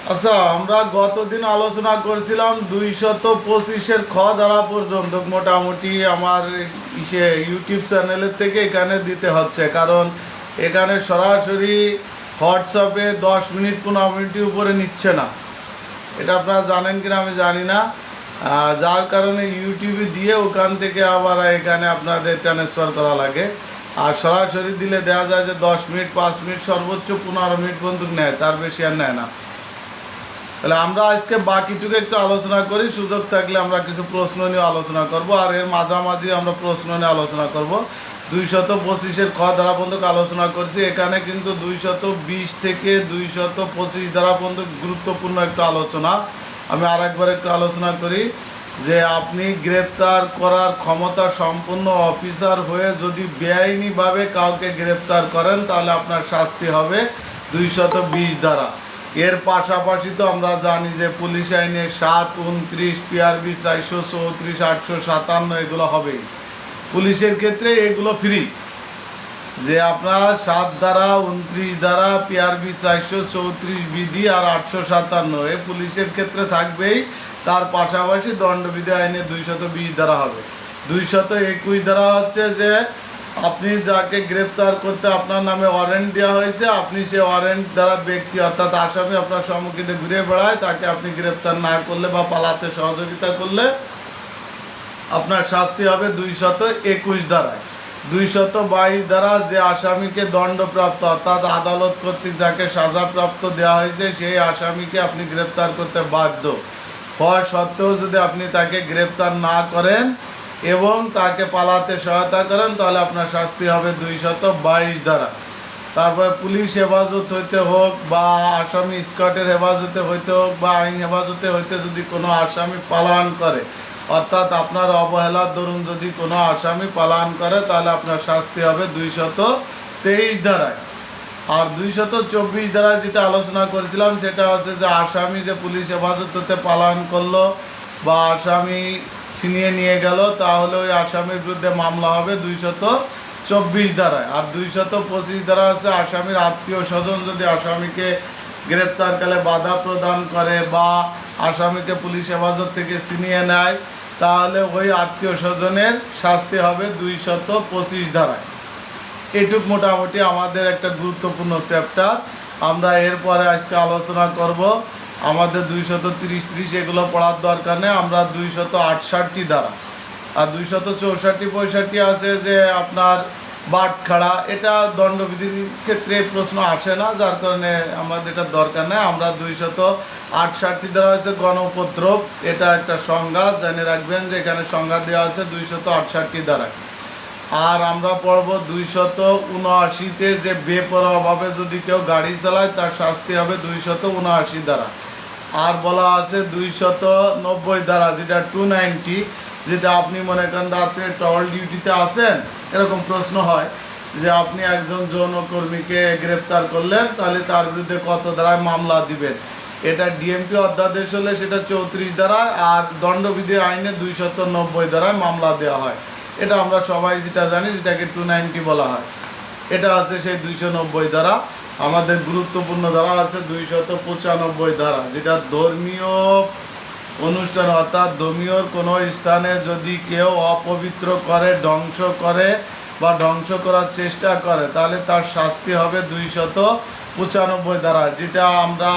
আচ্ছা, আমরা গতদিন আলোচনা করছিলাম 225-এর খ ধারা পর্যন্ত। মোটামুটি আমার ইউটিউব চ্যানেলের থেকে এখানে দিতে হচ্ছে, কারণ এখানে সরাসরি হোয়াটসঅ্যাপে 10 মিনিট 15 মিনিটের উপরে নিচ্ছে না। এটা আপনারা জানেন কিনা আমি জানি না। যার কারণে ইউটিউবে দিয়ে ওখান থেকে আবার এখানে আপনাদের ট্রান্সফার করা লাগে। আর সরাসরি দিলে দেওয়া যায় যে 10 মিনিট 5 মিনিট সর্বোচ্চ 15 মিনিট পর্যন্ত নেয়, তার বেশি আর নেয় না। তাহলে আমরা আজকে বাকিটুকু একটু আলোচনা করি, সুযোগ থাকলে আমরা কিছু প্রশ্ন নিয়ে আলোচনা করব, আর এর মাঝামাঝি আমরা প্রশ্ন নিয়ে আলোচনা করব। 225-এর খ ধারা পর্যন্ত আলোচনা করছি। এখানে কিন্তু 220 থেকে 225 ধারা পর্যন্ত গুরুত্বপূর্ণ একটু আলোচনা। আমি আরেকবার একটু আলোচনা করি যে আপনি গ্রেপ্তার করার ক্ষমতা সম্পন্ন অফিসার হয়ে যদি বেআইনিভাবে কাউকে গ্রেপ্তার করেন তাহলে আপনার শাস্তি হবে 220 ধারা। এর পাশাপাশি তো আমরা জানি যে পুলিশ আইনে 7, 29, পিআরবি 434, 857 এগুলো হবেই। পুলিশের ক্ষেত্রে এগুলো ফ্রি, যে আপনার 7 ধারা, 29 ধারা, পিআরবি 434 বিধি আর 857 এ পুলিশের ক্ষেত্রে থাকবেই। তার পাশাপাশি দণ্ডবিধি আইনে 220 ধারা হবে। 221 ধারা হচ্ছে যে আপনি যাকে গ্রেপ্তার করতে আপনার নামে ওয়ারেন্ট দেওয়া হয়েছে, আপনি সে ওয়ারেন্ট দ্বারা ব্যক্তি অর্থাৎ আসামি আপনার সম্মুখীনে ঘুরে বেড়ায়, তাকে আপনি গ্রেপ্তার না করলে বা পালাতে সহযোগিতা করলে আপনার শাস্তি হবে 221 ধারায়। 222 ধারা যে আসামিকে দণ্ডপ্রাপ্ত অর্থাৎ আদালত কর্তৃক যাকে সাজাপ্রাপ্ত দেওয়া হয়েছে সেই আসামিকে আপনি গ্রেপ্তার করতে বাধ্য। হওয়া সত্ত্বেও যদি আপনি তাকে গ্রেপ্তার না করেন এবং তাকে পালাতে সহায়তা করেন তাহলে আপনার শাস্তি হবে 222 ধারা। তারপরে পুলিশ হেফাজত হইতে হোক বা আসামি স্কটের হেফাজতে হইতে হোক বা আইন হেফাজতে হইতে যদি কোনো আসামি পালায়ন করে, অর্থাৎ আপনার অবহেলার দরুন যদি কোনো আসামি পালায়ন করে তাহলে আপনার শাস্তি হবে 223 ধারায়। আর 224 ধারায় যেটা আলোচনা করেছিলাম সেটা হচ্ছে যে আসামি যে পুলিশ হেফাজত হতে পালায়ন করলো বা আসামি ছিনিয়ে নিয়ে গেল, তাহলে ওই আসামির বিরুদ্ধে মামলা হবে 224 ধারায়। আর 225 ধারা আছে আসামির আত্মীয় স্বজন যদি আসামিকে গ্রেপ্তারকালে বাধা প্রদান করে বা আসামিকে পুলিশ হেফাজত থেকে ছিনিয়ে নেয় তাহলে ওই আত্মীয় স্বজনের শাস্তি হবে 225 ধারায়। এটুক মোটামুটি আমাদের একটা গুরুত্বপূর্ণ চ্যাপ্টার। আমরা এরপরে আজকে আলোচনা করব আমাদের 230 এগুলো পড়ার দরকার নেই। আমরা 268 ধারা আর 264 65 আছে যে আপনার বাটখারা, এটা দণ্ডবিধির ক্ষেত্রে প্রশ্ন আসে না, যার কারণে আমাদের এটা দরকার নেই। আমরা 268 ধারা হচ্ছে গণউপদ্রব, এটা একটা সংজ্ঞা জেনে রাখবেন যে এখানে সংজ্ঞা দেওয়া আছে 268 ধারা। আর আমরা পড়ব 279-তে যে বেপরোয়াভাবে যদি কেউ গাড়ি চালায় তার শাস্তি হবে 279 ধারা। আর বলা আছে 290 ধারা যেটা 290, যেটা আপনি মনে করেন রাত্রে টহল ডিউটিতে আসেন, এরকম প্রশ্ন হয় যে আপনি একজন যৌনকর্মীকে গ্রেপ্তার করলেন তাহলে তার বিরুদ্ধে কত ধারায় মামলা দিবেন। এটা ডিএমপি অধ্যাদেশ হলে সেটা 34 ধারায়, আর দণ্ডবিধি আইনে 290 ধারায় মামলা দেওয়া হয়। এটা আমরা সবাই যেটা জানি, যেটাকে 290 বলা হয়। এটা হচ্ছে সেই 290 ধারা। আমাদের গুরুত্বপূর্ণ ধারা আছে 295 ধারা, যেটা ধর্মীয় অনুষ্ঠান অর্থাৎ ধর্মীয় কোনো স্থানে যদি কেউ অপবিত্র করে, ধ্বংস করে বা ধ্বংস করার চেষ্টা করে তাহলে তার শাস্তি হবে 295 ধারা। যেটা আমরা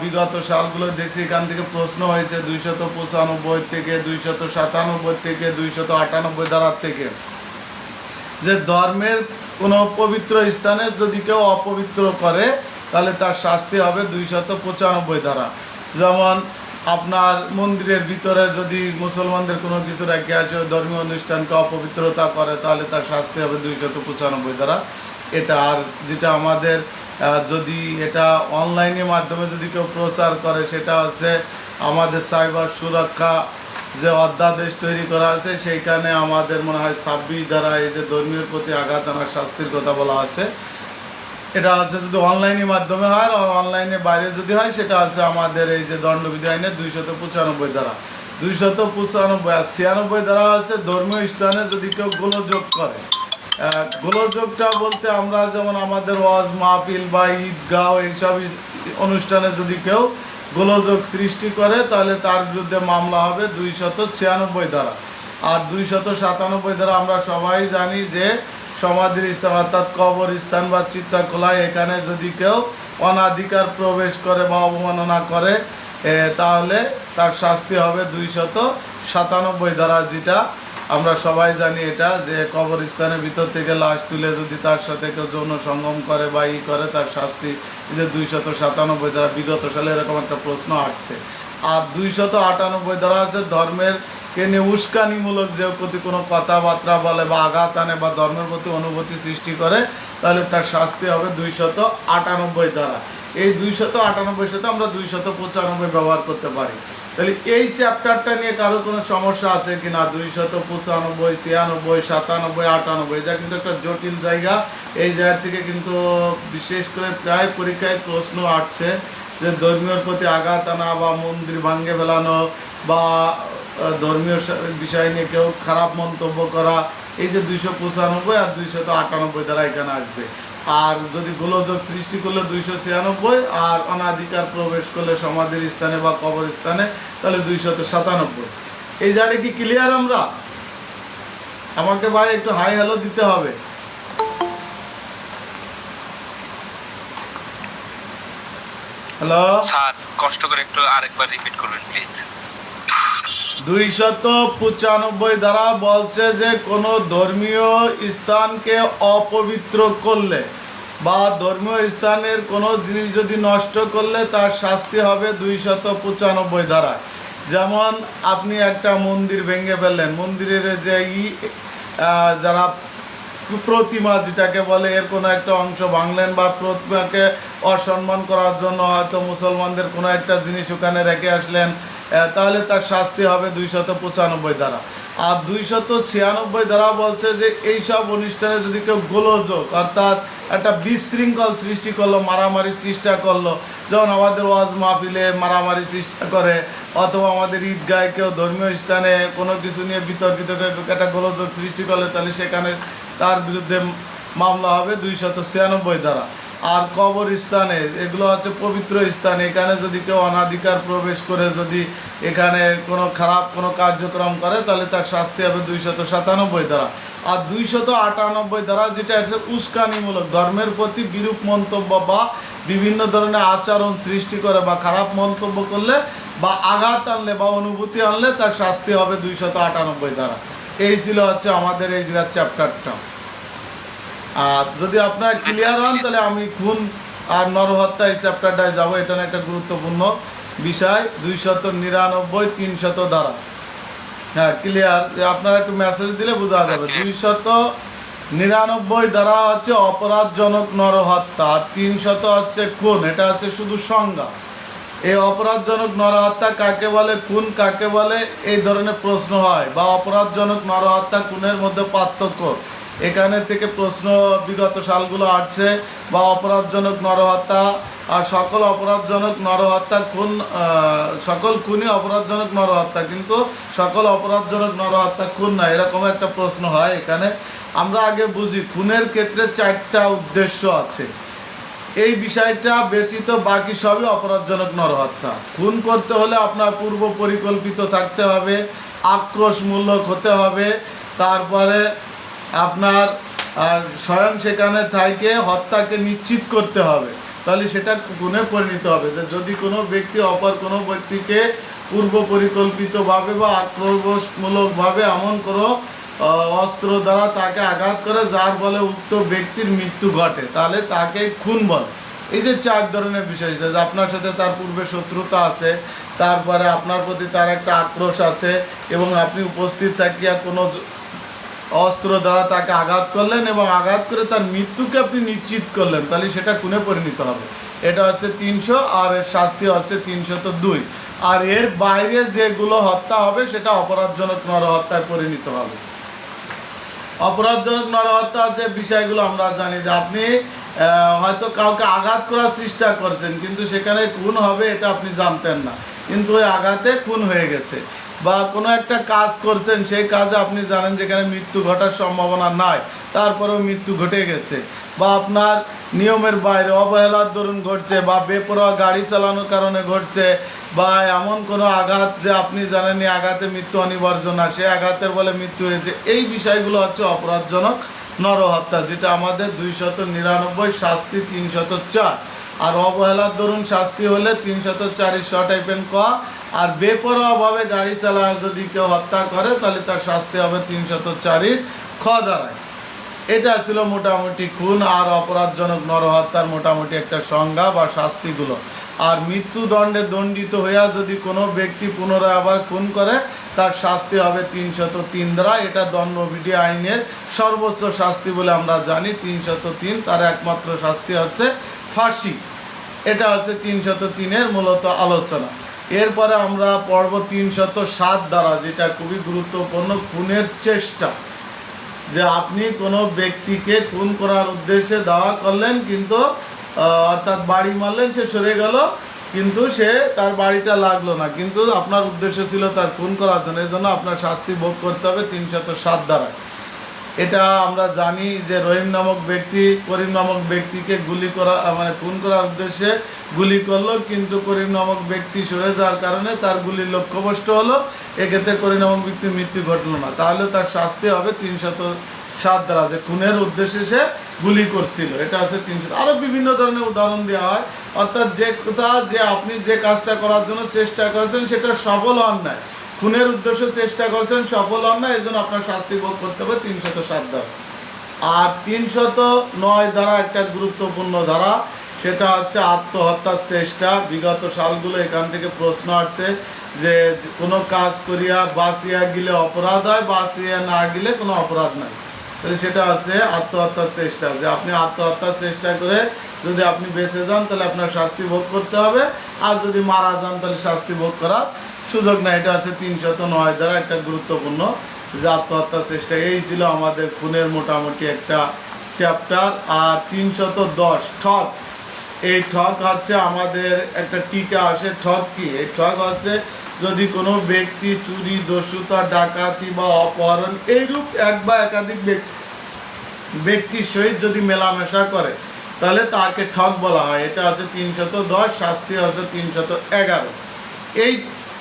বিগত সালগুলো দেখছি, এখান থেকে প্রশ্ন হয়েছে 295 থেকে 297 থেকে 298 ধারার থেকে, যে ধর্মের কোনো পবিত্র স্থানে যদি কেউ অপবিত্র করে তাহলে তার শাস্তি হবে 295 ধারা। যেমন আপনার মন্দিরের ভিতরে যদি মুসলমানদের কোনো কিছু রেখে আছে, ধর্মীয় অনুষ্ঠানকে অপবিত্রতা করে তাহলে তার শাস্তি হবে 295 ধারা। এটা আর যেটা আমাদের যদি এটা অনলাইনের মাধ্যমে যদি কেউ প্রচার করে সেটা হচ্ছে আমাদের সাইবার সুরক্ষা যে অধ্যাদেশ তৈরি করা আছে সেইখানে আমাদের মনে হয় 26 ধারা এই যে ধর্মীয় প্রতি আঘাত আনার শাস্তির কথা বলা আছে। এটা হচ্ছে যদি অনলাইনের মাধ্যমে হয়, আর অনলাইনের বাইরে যদি হয় সেটা হচ্ছে আমাদের এই যে দণ্ডবিধি আইনে 295 ধারা। 295 আর 96 ধারা হচ্ছে ধর্মীয় স্থানে যদি কেউ গোলযোগ করে, গোলযোগটা বলতে আমরা যেমন আমাদের ওয়াজ মাহফিল বা ঈদগাহ এইসব অনুষ্ঠানে যদি কেউ গোলযোগ সৃষ্টি করে তাহলে তার বিরুদ্ধে মামলা হবে 296 ধারা। আর 297 ধারা আমরা সবাই জানি যে সমাধির স্থান অর্থাৎ কবরস্থান বা চিত্তাকলায় এখানে যদি কেউ অনাধিকার প্রবেশ করে বা অবমাননা করে তাহলে তার শাস্তি হবে 297 ধারা, যেটা আমরা সবাই জানি এটা যে কবরস্থানের ভিতর থেকে লাশ তুলে যদি তার সাথে কেউ যৌন সঙ্গম করে বা করে তার শাস্তি যে 297 ধারা। বিগত সালে এরকম একটা প্রশ্ন আসছে। আর 298 ধারা হচ্ছে ধর্মের কে নিয়ে উস্কানিমূলক যে প্রতি কোনো কথাবার্তা বলে বা আঘাত আনে বা ধর্মের প্রতি অনুভূতি সৃষ্টি করে তাহলে তার শাস্তি হবে 298 ধারা। এই 298 সাথে আমরা 295 ব্যবহার করতে পারি। তাহলে এই চ্যাপ্টারটা নিয়ে কারো কোনো সমস্যা আছে কি না? 295, 96, 97, 98, যা কিন্তু একটা জটিল জায়গা। এই জায়গা থেকে কিন্তু বিশেষ করে প্রায় পরীক্ষায় প্রশ্ন আসছে যে ধর্মীয় প্রতি আঘাত আনা বা মন্দির ভাঙ্গে ফেলানো বা ধর্মীয় বিষয় নিয়ে কেউ খারাপ মন্তব্য করা, এই যে 295 আর 298 দ্বারা এখানে আসবে। আর যদি গোলযোগ সৃষ্টি করলে 296, আর অনাধিকার প্রবেশ করলে সমাধির স্থানে বা কবরস্থানে তাহলে 297। এই জায়গাটা কি ক্লিয়ার? আমরা আমাকে ভাই একটু হাই হ্যালো দিতে হবে। হ্যালো স্যার, কষ্ট করে একটু আরেকবার রিপিট করবেন প্লিজ। 295 দ্বারা বলছে যে কোনো ধর্মীয় স্থানকে অপবিত্র করলে বা ধর্মীয় স্থানের কোনো জিনিস যদি নষ্ট করলে তার শাস্তি হবে 295 ধারায়। যেমন আপনি একটা মন্দির ভেঙে ফেললেন, মন্দিরের যে যারা প্রতিমা যেটাকে বলে এর কোনো একটা অংশ ভাঙলেন বা প্রতিমাকে অসম্মান করার জন্য হয়তো মুসলমানদের কোনো একটা জিনিস ওখানে রেখে আসলেন, তাহলে তার শাস্তি হবে 295 ধারা। আর 296 ধারা বলছে যে এইসব অনুষ্ঠানে যদি কেউ গোলযোগ অর্থাৎ একটা বিশৃঙ্খল সৃষ্টি করলো, মারামারি চেষ্টা করলো, যেমন আমাদের ওয়াজ মাহফিলে মারামারি চেষ্টা করে অথবা আমাদের ঈদগাহে কেউ ধর্মীয় স্থানে কোনো কিছু নিয়ে বিতর্কিত একটা গোলযোগ সৃষ্টি করলে তাহলে সেখানে তার বিরুদ্ধে মামলা হবে 296 ধারা। আর কবরস্থানে এগুলো হচ্ছে পবিত্র স্থান, এখানে যদি কেউ অনাধিকার প্রবেশ করে যদি এখানে কোনো খারাপ কোনো কার্যক্রম করে তাহলে তার শাস্তি হবে 297 ধারা। আর 298 ধারা যেটা হচ্ছে উস্কানিমূলক ধর্মের প্রতি বিরূপ মন্তব্য বা বিভিন্ন ধরনের আচরণ সৃষ্টি করে বা খারাপ মন্তব্য করলে বা আঘাত আনলে বা অনুভূতি আনলে তার শাস্তি হবে 298 ধারা। এই ছিল হচ্ছে আমাদের এই জায়গার চ্যাপ্টারটা। আর যদি আপনারা ক্লিয়ার হন তাহলে আমি খুন আর নরহত্যা এই চ্যাপ্টারটায় যাবো। এটা একটা গুরুত্বপূর্ণ বিষয়। 299, 300 ধারা। হ্যাঁ ক্লিয়ার, আপনারা একটু মেসেজ দিলে বোঝা যাবে। 299 ধারা হচ্ছে অপরাধজনক নরহত্যা, আর 300 হচ্ছে খুন। এটা হচ্ছে শুধু সংজ্ঞা। এই অপরাধজনক নরহত্যা কাকে বলে, খুন কাকে বলে, এই ধরনের প্রশ্ন হয় বা অপরাধজনক নরহত্যা খুনের মধ্যে পার্থক্য, এখানে থেকে প্রশ্ন বিগত সালগুলো আসছে। বা অপরাধজনক নরহত্যা আর সকল অপরাধজনক নরহত্যা খুন, সকল খুনই অপরাধজনক নরহত্যা কিন্তু সকল অপরাধজনক নরহত্যা খুন না, এরকম একটা প্রশ্ন হয় এখানে। আমরা আগে বুঝি খুনের ক্ষেত্রে 4টা উদ্দেশ্য আছে। এই বিষয়টা ব্যতীত বাকি সবই অপরাধজনক নরহত্যা। খুন করতে হলে আপনার পূর্ব পরিকল্পিত থাকতে হবে, আক্রোশমূলক হতে হবে, তারপরে আপনার স্বয়ং সেখানে থেকে হত্যাকে নিশ্চিত করতে হবে, তাহলে সেটা খুনে পরিণত হবে। যে যদি কোনো ব্যক্তি অপর কোনো ব্যক্তিকে পূর্ব পরিকল্পিতভাবে বা আক্রোশমূলকভাবে এমন কোনো অস্ত্র দ্বারা তাকে আঘাত করে যার ফলে উক্ত ব্যক্তির মৃত্যু ঘটে তাহলে তাকে খুন বলে। এই যে 4 ধরনের বিষয়, যে আপনার সাথে তার পূর্বে শত্রুতা আছে, তারপরে আপনার প্রতি তার একটা আক্রোশ আছে এবং আপনি উপস্থিত থাকিয়া কোনো অস্ত্র দ্বারা তাকে আঘাত করলেন এবং আঘাত করে তার মৃত্যুকে আপনি নিশ্চিত করলেন, তাহলে সেটা খুনে পরিণত হবে। এটা হচ্ছে 300, আর এর শাস্তি হচ্ছে 302। আর এর বাইরে যেগুলো হত্যা হবে সেটা অপরাধজনক নরহত্যায় পরিণত হবে। অপরাধজনক নরহত্যা যে বিষয়গুলো আমরা জানি যে আপনি হয়তো কাউকে আঘাত করার চেষ্টা করছেন কিন্তু সেখানে খুন হবে এটা আপনি জানতেন না, কিন্তু ওই আঘাতে খুন হয়ে গেছে। বা কোনো একটা কাজ করছেন, সেই কাজে আপনি জানেন যেখানে মৃত্যু ঘটার সম্ভাবনা নাই, তারপরেও মৃত্যু ঘটে গেছে, বা আপনার নিয়মের বাইরে অবহেলার দরুন ঘটছে, বা বেপরোয়া গাড়ি চালানোর কারণে ঘটছে, বা এমন কোনো আঘাত যে আপনি জানেন এই আঘাতে মৃত্যু অনিবার্য না, সেই আঘাতের বলে মৃত্যু হয়েছে, এই বিষয়গুলো হচ্ছে অপরাধজনক নরহত্যা, যেটা আমাদের 299 শাস্তি 304। আর অবহেলার দরুন শাস্তি হলে 304 শর্ট টাইপেন ক। আর বেপরোয়াভাবে গাড়ি চালায় যদি কেউ হত্যা করে তাহলে তার শাস্তি হবে 304 খ দ্বারায়। এটা ছিল মোটামুটি খুন আর অপরাধজনক নরহত্যার মোটামুটি একটা সংজ্ঞা বা শাস্তিগুলো। আর মৃত্যুদণ্ডে দণ্ডিত হইয়া যদি কোনো ব্যক্তি পুনরায় আবার খুন করে তার শাস্তি হবে 303 দ্বারা। এটা দণ্ডবিধি আইনের সর্বোচ্চ শাস্তি বলে আমরা জানি 303। তার একমাত্র শাস্তি হচ্ছে ফাঁসি। এটা হচ্ছে 303-এর মূলত আলোচনা। এরপরে আমরা পড়ব 307 দ্বারা, যেটা খুবই গুরুত্বপূর্ণ, খুনের চেষ্টা। যে আপনি কোনো ব্যক্তিকে খুন করার উদ্দেশ্যে দাওয়া করলেন, কিন্তু অর্থাৎ বাড়ি মারলেন, সে সরে গেল, কিন্তু সে তার বাড়িটা লাগলো না, কিন্তু আপনার উদ্দেশ্য ছিল তার খুন করার জন্য, এই জন্য আপনার শাস্তি ভোগ করতে হবে 307 দ্বারা। এটা আমরা জানি যে রহিম নামক ব্যক্তি করিম নামক ব্যক্তিকে গুলি করা মানে খুন করার উদ্দেশ্যে গুলি করলো, কিন্তু করিম নামক ব্যক্তি সরে যাওয়ার কারণে তার গুলির লক্ষ্যভ্রষ্ট হলো, এক্ষেত্রে করিম নামক ব্যক্তির মৃত্যু ঘটলো না, তাহলে তার শাস্তি হবে 307 দ্বারা, যে খুনের উদ্দেশ্যে সে গুলি করছিল। এটা হচ্ছে 300। আরও বিভিন্ন ধরনের উদাহরণ দেওয়া হয়, অর্থাৎ যে কথা যে আপনি যে কাজটা করার জন্য চেষ্টা করেছেন সেটা সফল হন নাই, খুনের উদ্দেশ্য চেষ্টা করছেন, সফল হন না, এই জন্য আপনার শাস্তি ভোগ করতে হবে 307 দ্বারা। আর 309 দ্বারা একটা গুরুত্বপূর্ণ ধারা, সেটা হচ্ছে আত্মহত্যার চেষ্টা। বিগত সালগুলো এখান থেকে প্রশ্ন আসছে যে কোনো কাজ করিয়া বাঁচিয়া গেলে অপরাধ হয়, বাঁচিয়া না গেলে কোনো অপরাধ নাই। তাহলে সেটা হচ্ছে আত্মহত্যার চেষ্টা, যে আপনি আত্মহত্যার চেষ্টা করে যদি আপনি বেঁচে যান তাহলে আপনার শাস্তি ভোগ করতে হবে, আর যদি মারা যান তাহলে শাস্তি ভোগ করার সুযোগ নাই। এটা হচ্ছে 309 দ্বারা একটা গুরুত্বপূর্ণ, যে আত্মহত্যার চেষ্টা। এই ছিল আমাদের খুনের মোটামুটি একটা চ্যাপ্টার। আর 310 ঠক। এই ঠক হচ্ছে আমাদের একটা টিকা আসে। ঠক কি? এই ঠক হচ্ছে যদি কোনো ব্যক্তি চুরি, দস্যুতা, ডাকাতি বা অপহরণ এইরূপ এক বা একাধিক ব্যক্তির সহিত যদি মেলামেশা করে তাহলে তাকে ঠক বলা হয়। এটা হচ্ছে 310, শাস্তি হচ্ছে 311। এই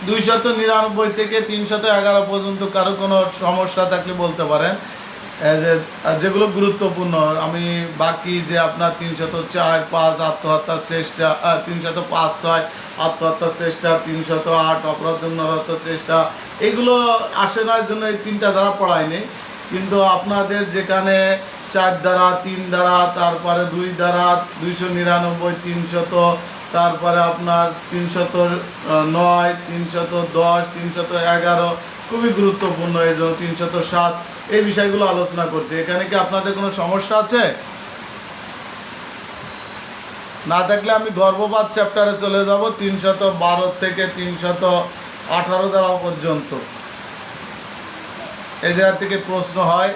299 থেকে 311 পর্যন্ত কারো কোনো সমস্যা থাকলে বলতে পারেন, যেগুলো গুরুত্বপূর্ণ। আমি বাকি যে আপনার 304, 5 আত্মহত্যার চেষ্টা, 305, 6 আত্মহত্যার চেষ্টা, 308 অপরাধজনক চেষ্টা, এগুলো আসে না, জন্য এই 3টা ধারা পড়ায়নি। কিন্তু আপনাদের যেখানে 4 ধারা, 3 ধারা, তারপরে 2 ধারা, 299, 300, তারপরে আপনার 309, 310, 311 খুবই গুরুত্বপূর্ণ, এই জন্য 307 এই বিষয়গুলো আলোচনা করছে। এখানে কি আপনাদের কোনো সমস্যা আছে? না থাকলে আমি গর্ভপাত চ্যাপ্টারে চলে যাব, 312 থেকে 318 ধারা পর্যন্ত। এই জায়গা থেকে প্রশ্ন হয়,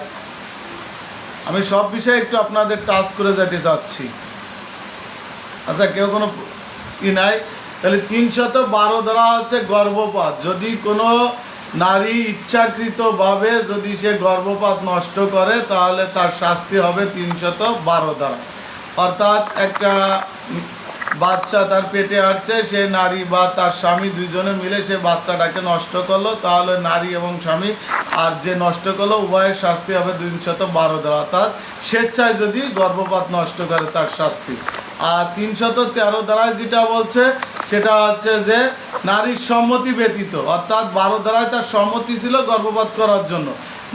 আমি সব বিষয়ে একটু আপনাদের টাচ করে যেতে চাচ্ছি। আচ্ছা, কেউ কোনো নাই? তাহলে 312 ধারা হচ্ছে গর্ভপাত। যদি কোনো নারী ইচ্ছাকৃতভাবে যদি সে গর্ভপাত নষ্ট করে তাহলে তার শাস্তি হবে 312 দ্বারা। অর্থাৎ একটা বাচ্চা তার পেটে আসছে, সে নারী বা তার স্বামী দুইজনে মিলে সে বাচ্চাটাকে নষ্ট করলো, তাহলে নারী এবং স্বামী আর যে নষ্ট করলো উভয়ের শাস্তি হবে 312 দ্বারা। অর্থাৎ স্বেচ্ছায় যদি গর্ভপাত নষ্ট করে তার শাস্তি। আর 313 দ্বারায় যেটা বলছে সেটা হচ্ছে যে নারীর সম্মতি ব্যতীত, অর্থাৎ 12 দ্বারায় তার সম্মতি ছিল গর্ভপাত করার জন্য,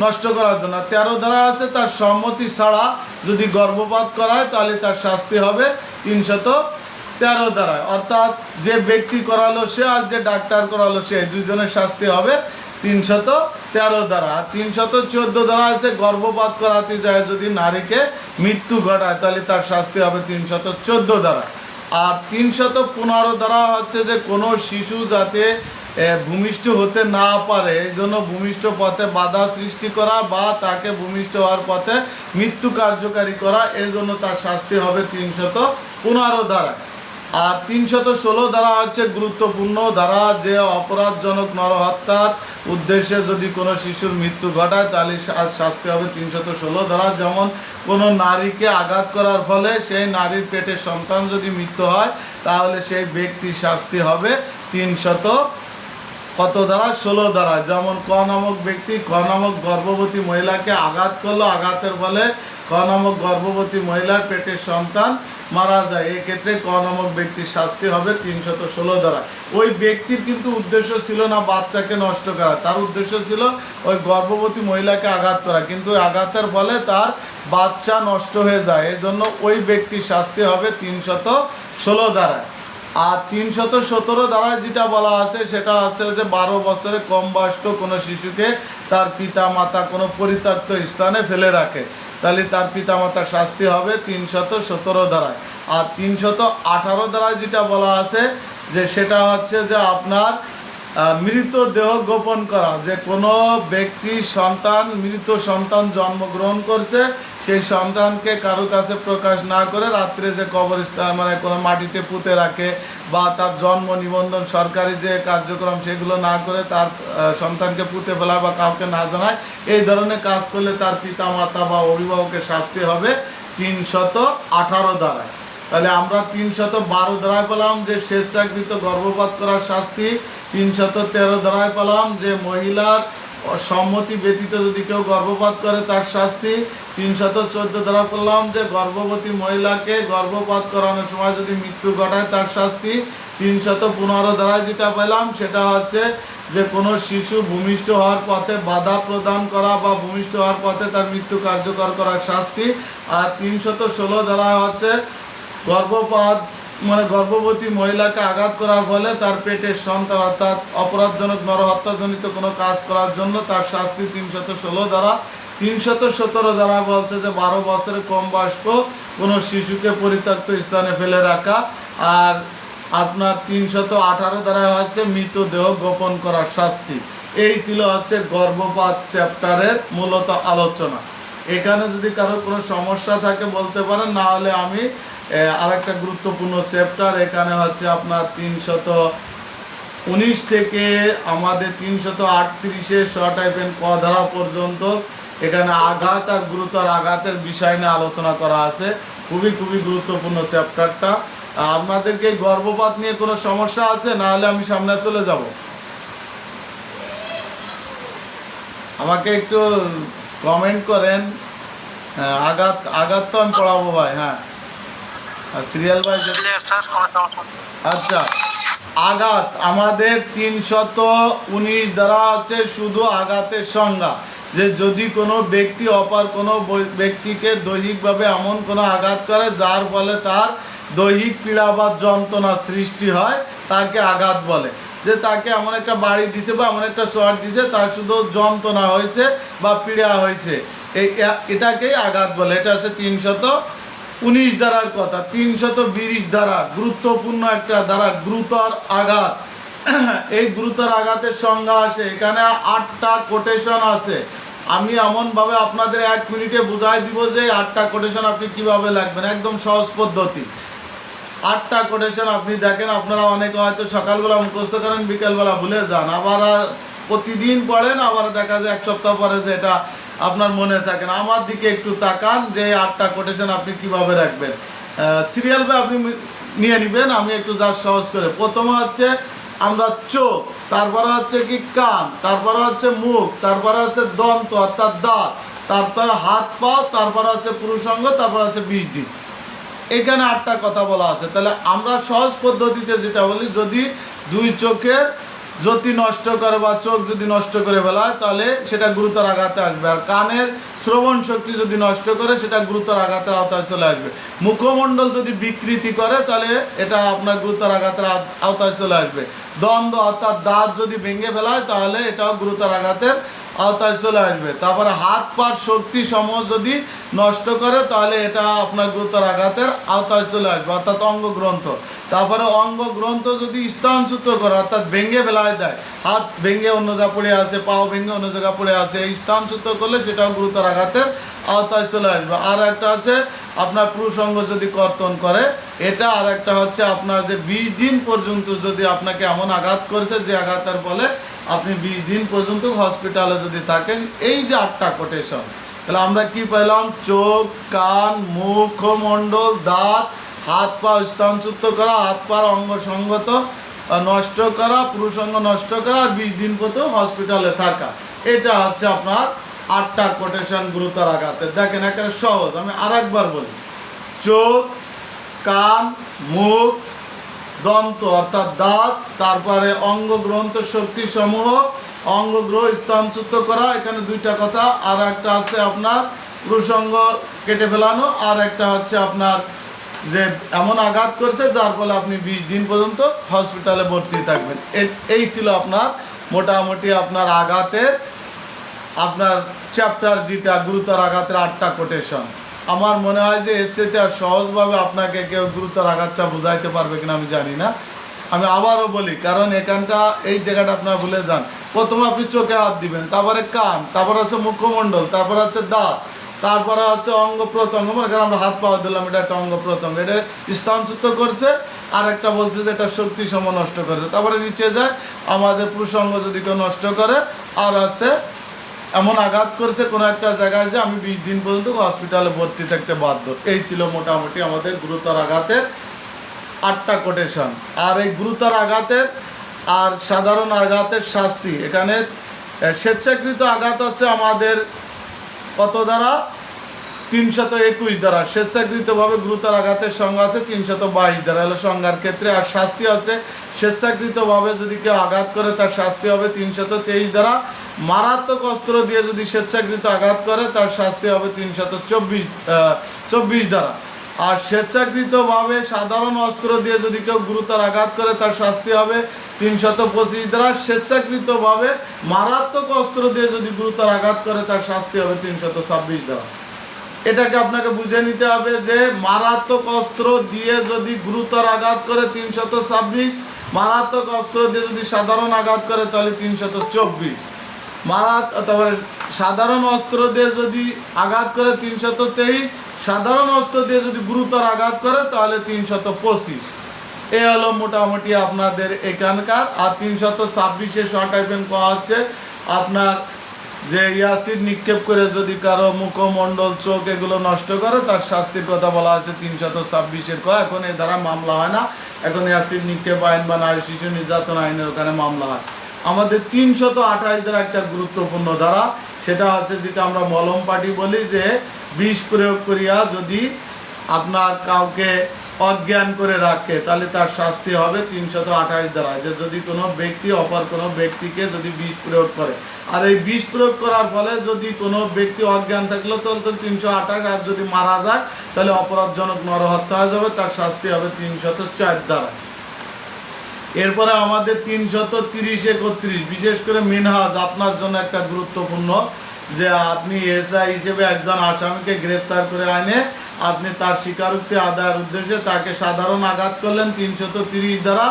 নষ্ট করার জন্য। 13 দ্বারা আছে তার সম্মতি ছাড়া যদি গর্ভপাত করায় তাহলে তার শাস্তি হবে 313 দ্বারায়। অর্থাৎ যে ব্যক্তি করালো সে আর যে ডাক্তার করালো সে, দুজনের শাস্তি হবে 313 দ্বারা। 314 দ্বারা আছে গর্ভপাত করাতে যায় যদি নারীকে মৃত্যু ঘটায় তাহলে তার শাস্তি হবে 314 দ্বারা। আর 315 দ্বারা হচ্ছে যে কোনো শিশু যাতে ভূমিষ্ঠ হতে না পারে এই জন্য ভূমিষ্ঠ পথে বাধা সৃষ্টি করা বা তাকে ভূমিষ্ঠ হওয়ার পথে মৃত্যু কার্যকারী করা, এই জন্য তার শাস্তি হবে 315 দ্বারা। আর 316 ধারা হচ্ছে গুরুত্বপূর্ণ ধারা, যে অপরাধজনক নরহত্যার উদ্দেশ্যে যদি কোনো শিশুর মৃত্যু ঘটায় তাহলে শাস্তি হবে 316 ধারা। যেমন কোনো নারীকে আঘাত করার ফলে সেই নারীর পেটে সন্তান যদি মৃত্যু হয় তাহলে সেই ব্যক্তির শাস্তি হবে 300 কত ধারা 16 ধারা। যেমন ক নামক ব্যক্তি ক নামক গর্ভবতী মহিলাকে আঘাত করলো, আঘাতের ফলে ক নামক গর্ভবতী মহিলার পেটের সন্তান মারা যায়, এই ক্ষেত্রে ক নামক ব্যক্তির শাস্তি হবে 316 ধারা। ওই ব্যক্তির কিন্তু উদ্দেশ্য ছিল না বাচ্চাকে নষ্ট করা, তার উদ্দেশ্য ছিল ওই গর্ভবতী মহিলাকে আঘাত করা, কিন্তু ওই আঘাতের ফলে তার বাচ্চা নষ্ট হয়ে যায়, এই জন্য ওই ব্যক্তির শাস্তি হবে 316 ধারা। আর 317 ধারায় যেটা বলা আছে সেটা হচ্ছে যে 12 বছরের কম বয়স্ক কোনো শিশুকে তার পিতা মাতা কোনো পরিত্যক্ত স্থানে ফেলে রাখে, তাহলে তার পিতা মাতার শাস্তি হবে 317 ধারায়। আর 318 ধারায় যেটা বলা আছে যে সেটা হচ্ছে যে আপনার মৃত দেহ গোপন করা, যে কোনো ব্যক্তির সন্তান মৃত সন্তান জন্মগ্রহণ করছে সেই সন্তানকে কারো কাছে প্রকাশ না করে রাত্রে যে কবরস্থান মানে কোনো মাটিতে পুঁতে রাখে, বা তার জন্ম নিবন্ধন সরকারি যে কার্যক্রম সেগুলো না করে তার সন্তানকে পুঁতে ফেলা বা কাউকে না জানায়, এই ধরনের কাজ করলে তার পিতা মাতা বা অভিভাবকের শাস্তি হবে 318 ধারায়। তাহলে আমরা 312 ধারায় পেলাম যে স্বেচ্ছাকৃত গর্ভপাত করার শাস্তি, 313 ধারায় পেলাম যে মহিলার সম্মতি ব্যতীত যদি কেউ গর্ভপাত করে তার শাস্তি, 314 ধারা পেলাম যে গর্ভবতী মহিলাকে গর্ভপাত করানোর সময় যদি মৃত্যু ঘটায় তার শাস্তি, 315 ধারায় যেটা পেলাম সেটা হচ্ছে যে কোনো শিশু ভূমিষ্ঠ হওয়ার পথে বাধা প্রদান করা বা ভূমিষ্ঠ হওয়ার পথে তার মৃত্যু কার্যকর করার শাস্তি। আর 316 ধারায় হচ্ছে গর্ভপাত মানে গর্ভবতী মহিলাকে আঘাত করার ফলে তার পেটের সন্তান অর্থাৎ অপরাধজনক নরহত্যাজনিত কোনো কাজ করার জন্য তার শাস্তি 316 ধারা। 317 ধারা বলছে যে 12 বছরের কম বয়স্ক কোনো শিশুকে পরিত্যক্ত স্থানে ফেলে রাখা। আর আপনার 318 ধারা হচ্ছে মৃতদেহ গোপন করার শাস্তি। এই ছিল হচ্ছে গর্ভপাত চ্যাপ্টারের মূলত আলোচনা। এখানে যদি কারো কোনো সমস্যা থাকে বলতে পারেন, না হলে আমি আরেকটা গুরুত্বপূর্ণ চ্যাপ্টার এখানে হচ্ছে আপনার 319 থেকে আমাদের 338-এ শর্ট টাইপের ক ধারা পর্যন্ত এখানে আঘাত আর গুরুতর আঘাতের বিষয় নিয়ে আলোচনা করা আছে। খুবই গুরুত্বপূর্ণ চ্যাপ্টারটা। আপনাদেরকে গর্ভপাত নিয়ে কোনো সমস্যা আছে, না হলে আমি সামনে চলে যাব। আমাকে একটু কমেন্ট করেন। হ্যাঁ, আঘাত তো আমি পড়াবো ভাই। হ্যাঁ, আর সিরিয়াল ভাই আচ্ছা। আঘাত আমাদের 319 দ্বারা হচ্ছে শুধু আঘাতের সংজ্ঞা, যে যদি কোনো ব্যক্তি অপর কোনো ব্যক্তিকে দৈহিকভাবে এমন কোনো আঘাত করে যার ফলে তার দৈহিক পীড়া বা যন্ত্রণা সৃষ্টি হয় তাকে আঘাত বলে। যে তাকে এমন একটা বাড়ি দিছে বা এমন একটা চোট দিছে তার শুধু যন্ত্রণা হয়েছে বা পীড়া হয়েছে, এটাকেই আঘাত বলে। এটা হচ্ছে 319 ধারার কথা। 320 ধারা গুরুত্বপূর্ণ একটা ধারা, গুরুতর আঘাত। এই গুরুতর আঘাতের সংজ্ঞা আছে এখানে 8টা কোটেশন আছে। আমি এমনভাবে আপনাদের 1 মিনিটে বুঝাই দিব যে 8টা কোটেশন আপনি কিভাবে লিখবেন, একদম সহজ পদ্ধতি। 8টা কোটেশন আপনি দেখেন, আপনারা অনেকে হয়তো সকালবেলা মুখস্থ করেন, বিকেলবেলা ভুলে যান, আবার প্রতিদিন পড়েন, আবার দেখা যায় 1 সপ্তাহ পরে যে এটা আপনার মনে থাকে না। আমার দিকে একটু তাকান যে 8টা কোটেশন আপনি কিভাবে রাখবেন। সিরিয়ালভাবে আপনি নিয়ে নেবেন, আমি একটু যা সহজ করে। প্রথমে হচ্ছে আমরা চোখ, তারপরে হচ্ছে কি কান, তারপরে হচ্ছে মুখ, তারপরে হচ্ছে দন্ত অর্থাৎ দাঁত, তারপরে হাত পা, তারপরে হচ্ছে পুরুষাঙ্গ, তারপরে হচ্ছে 20 দিন। এখানে 8টা কথা বলা আছে। তাহলে আমরা সহজ পদ্ধতিতে যেটা বলি, যদি 2 চোখের জ্যোতি নষ্ট করে বা চোখ যদি নষ্ট করে ফেলায় তাহলে সেটা গুরুতর আঘাতে আসবে। আর কানের শ্রবণ শক্তি যদি নষ্ট করে সেটা গুরুতর আঘাতের আওতায় চলে আসবে। মুখমণ্ডল যদি বিকৃতি করে তাহলে এটা আপনার গুরুতর আঘাতের আওতায় চলে আসবে। দন্ত অর্থাৎ দাঁত যদি ভেঙে ফেলায় তাহলে এটাও গুরুতর আঘাতের আওতায় চলে আসবে। তারপরে হাত পার শক্তি সমূহ যদি নষ্ট করে তাহলে এটা আপনার গুরুতর আঘাতের আওতায় চলে আসবে, অর্থাৎ অঙ্গগ্রন্থ। তারপরে অঙ্গগ্রন্থ যদি স্থানচ্যুত করে, অর্থাৎ ভেঙে ফেলায় দেয়, হাত ভেঙে অন্য জায়গা পড়ে আছে, পাও ভেঙে অন্য জায়গা পড়ে আছে, এই স্থানচ্যুত করলে সেটাও গুরুতর আঘাতের আওতায় চলে আসবে। আর একটা হচ্ছে আপনার পুরুষ অঙ্গ যদি কর্তন করে, এটা। আর একটা হচ্ছে আপনার যে 20 দিন পর্যন্ত যদি আপনাকে এমন আঘাত করেছে যে আঘাতের ফলে আপনি 20 দিন পর্যন্ত হসপিটালে যদি থাকেন। এই যে 8টা কোটেশন, তাহলে আমরা কি পেলাম? চোখ, কান, মুখমণ্ডল, দাঁত, হাত পা স্থানচ্যুত করা, হাত পার অঙ্গ সঙ্গত নষ্ট করা, পুরুষ অঙ্গ নষ্ট করা, আর 20 দিন পর্যন্ত হসপিটালে থাকা। এটা হচ্ছে আপনার 8টা কোটেশন গুরুতর আঘাতের। দেখেন এখানে সহজ, আমি আরেকবার বলি। চোখ, কান, মুখ, দন্ত অর্থাৎ দাঁত, তারপরে অঙ্গগ্রন্থ শক্তি সমূহ, অঙ্গগ্রহ স্থানচ্যুত করা, এখানে 2টা কথা। আর একটা আছে আপনার প্রসঙ্গ কেটে ফেলানো, আর একটা হচ্ছে আপনার যে এমন আঘাত করছে যার ফলে আপনি 20 দিন পর্যন্ত হসপিটালে ভর্তি থাকবেন। এই ছিল আপনার মোটামুটি আপনার আঘাতের আপনার চ্যাপ্টার, যেটা গুরুতর আঘাতের 8টা কোটেশন। আমার মনে হয় যে এর সাথে আর সহজভাবে আপনাকে কেউ গুরুতর আঘাতটা বুঝাইতে পারবে কিনা আমি জানি না। আমি আবারও বলি, কারণ এখানটা এই জায়গাটা আপনারা ভুলে যান। প্রথমে আপনি চোখে হাত দিবেন, তারপরে কান, তারপরে হচ্ছে মুখমণ্ডল, তারপরে হচ্ছে দাঁত, তারপরে হচ্ছে অঙ্গ প্রত্যঙ্গ। মনে করেন আমরা হাত পাওয়া দিলাম, এটা একটা অঙ্গ প্রত্যঙ্গ, এটা স্থানচ্যুত করছে। আর একটা বলছে যে এটা শক্তি সম নষ্ট করছে। তারপরে নিচে যায় আমাদের প্রসঙ্গ যদি কেউ নষ্ট করে, আর আছে এমন আঘাত করেছে কোনো একটা জায়গায় যে আমি 20 দিন পর্যন্ত হসপিটালে ভর্তি থাকতে বাধ্য। এই ছিল মোটামুটি আমাদের গুরুতর আঘাতের 8টা কোটেশন। আর এই গুরুতর আঘাতের আর সাধারণ আঘাতের শাস্তি, এখানে স্বেচ্ছাকৃত আঘাত হচ্ছে আমাদের কত দ্বারা? 321 দ্বারা। স্বেচ্ছাকৃতভাবে গুরুতর আঘাতের সংজ্ঞা আছে 322 দ্বারা, হলো সংজ্ঞার ক্ষেত্রে। আর শাস্তি আছে স্বেচ্ছাকৃতভাবে যদি কেউ আঘাত করে তার শাস্তি হবে 323 দ্বারা। মারাত্মক অস্ত্র দিয়ে যদি স্বেচ্ছাকৃত আঘাত করে তার শাস্তি হবে 324 দ্বারা। আর স্বেচ্ছাকৃতভাবে সাধারণ অস্ত্র দিয়ে যদি কেউ গুরুতর আঘাত করে তার শাস্তি হবে 325 দ্বারা। স্বেচ্ছাকৃতভাবে মারাত্মক অস্ত্র দিয়ে যদি গুরুতর আঘাত করে তার শাস্তি হবে 326 দ্বারা। এটাকে আপনাকে বুঝে নিতে হবে যে মারাত্মক অস্ত্র দিয়ে যদি গুরুতর আঘাত করে 326, মারাত্মক অস্ত্র দিয়ে যদি সাধারণ আঘাত করে তাহলে 324, তারপরে সাধারণ অস্ত্র দিয়ে যদি আঘাত করে 323, সাধারণ অস্ত্র দিয়ে যদি গুরুতর আঘাত করে তাহলে 325। এ হলো মোটামুটি আপনাদের এখানকার। আর 326-এ শর্ট টাইপেন করা হচ্ছে আপনার যে ইয়াসিড নিক্ষেপ করে যদি কারো মুখমণ্ডল, চোখ এগুলো নষ্ট করে তার শাস্তির কথা বলা আছে 326-এর ক। এখন এ দ্বারা মামলা হয় না, এখন অ্যাসিড নিক্ষেপ আইন বা নারী শিশু নির্যাতন আইনের ওখানে মামলা হয়। আমাদের 328 দ্বারা একটা গুরুত্বপূর্ণ ধারা, সেটা হচ্ছে যেটা আমরা মলম পাটি বলি, যে বিষ প্রয়োগ করিয়া যদি আপনার কাউকে অজ্ঞান করে রাখে তাহলে তার শাস্তি হবে 328 দ্বারা। যে যদি কোনো ব্যক্তি অপর কোনো ব্যক্তিকে যদি বিষ প্রয়োগ করে, আর এই বিষ প্রয়োগ করার ফলে যদি কোনো ব্যক্তি অজ্ঞান থাকলো তাহলে 328, আর যদি মারা যায় তাহলে অপরাধজনক নরহত্যা হয়ে যাবে, তার শাস্তি হবে 304 দ্বারা। এরপরে আমাদের 330-31, বিশেষ করে মিনহাজ আপনার জন্য একটা গুরুত্বপূর্ণ, যে আপনি এসআই হিসেবে একজন আসামিকে গ্রেপ্তার করে আইনে আপনি তার স্বীকারোক্তি আদায়ের উদ্দেশ্যে তাকে সাধারণ আঘাত করলেন 330 দ্বারা,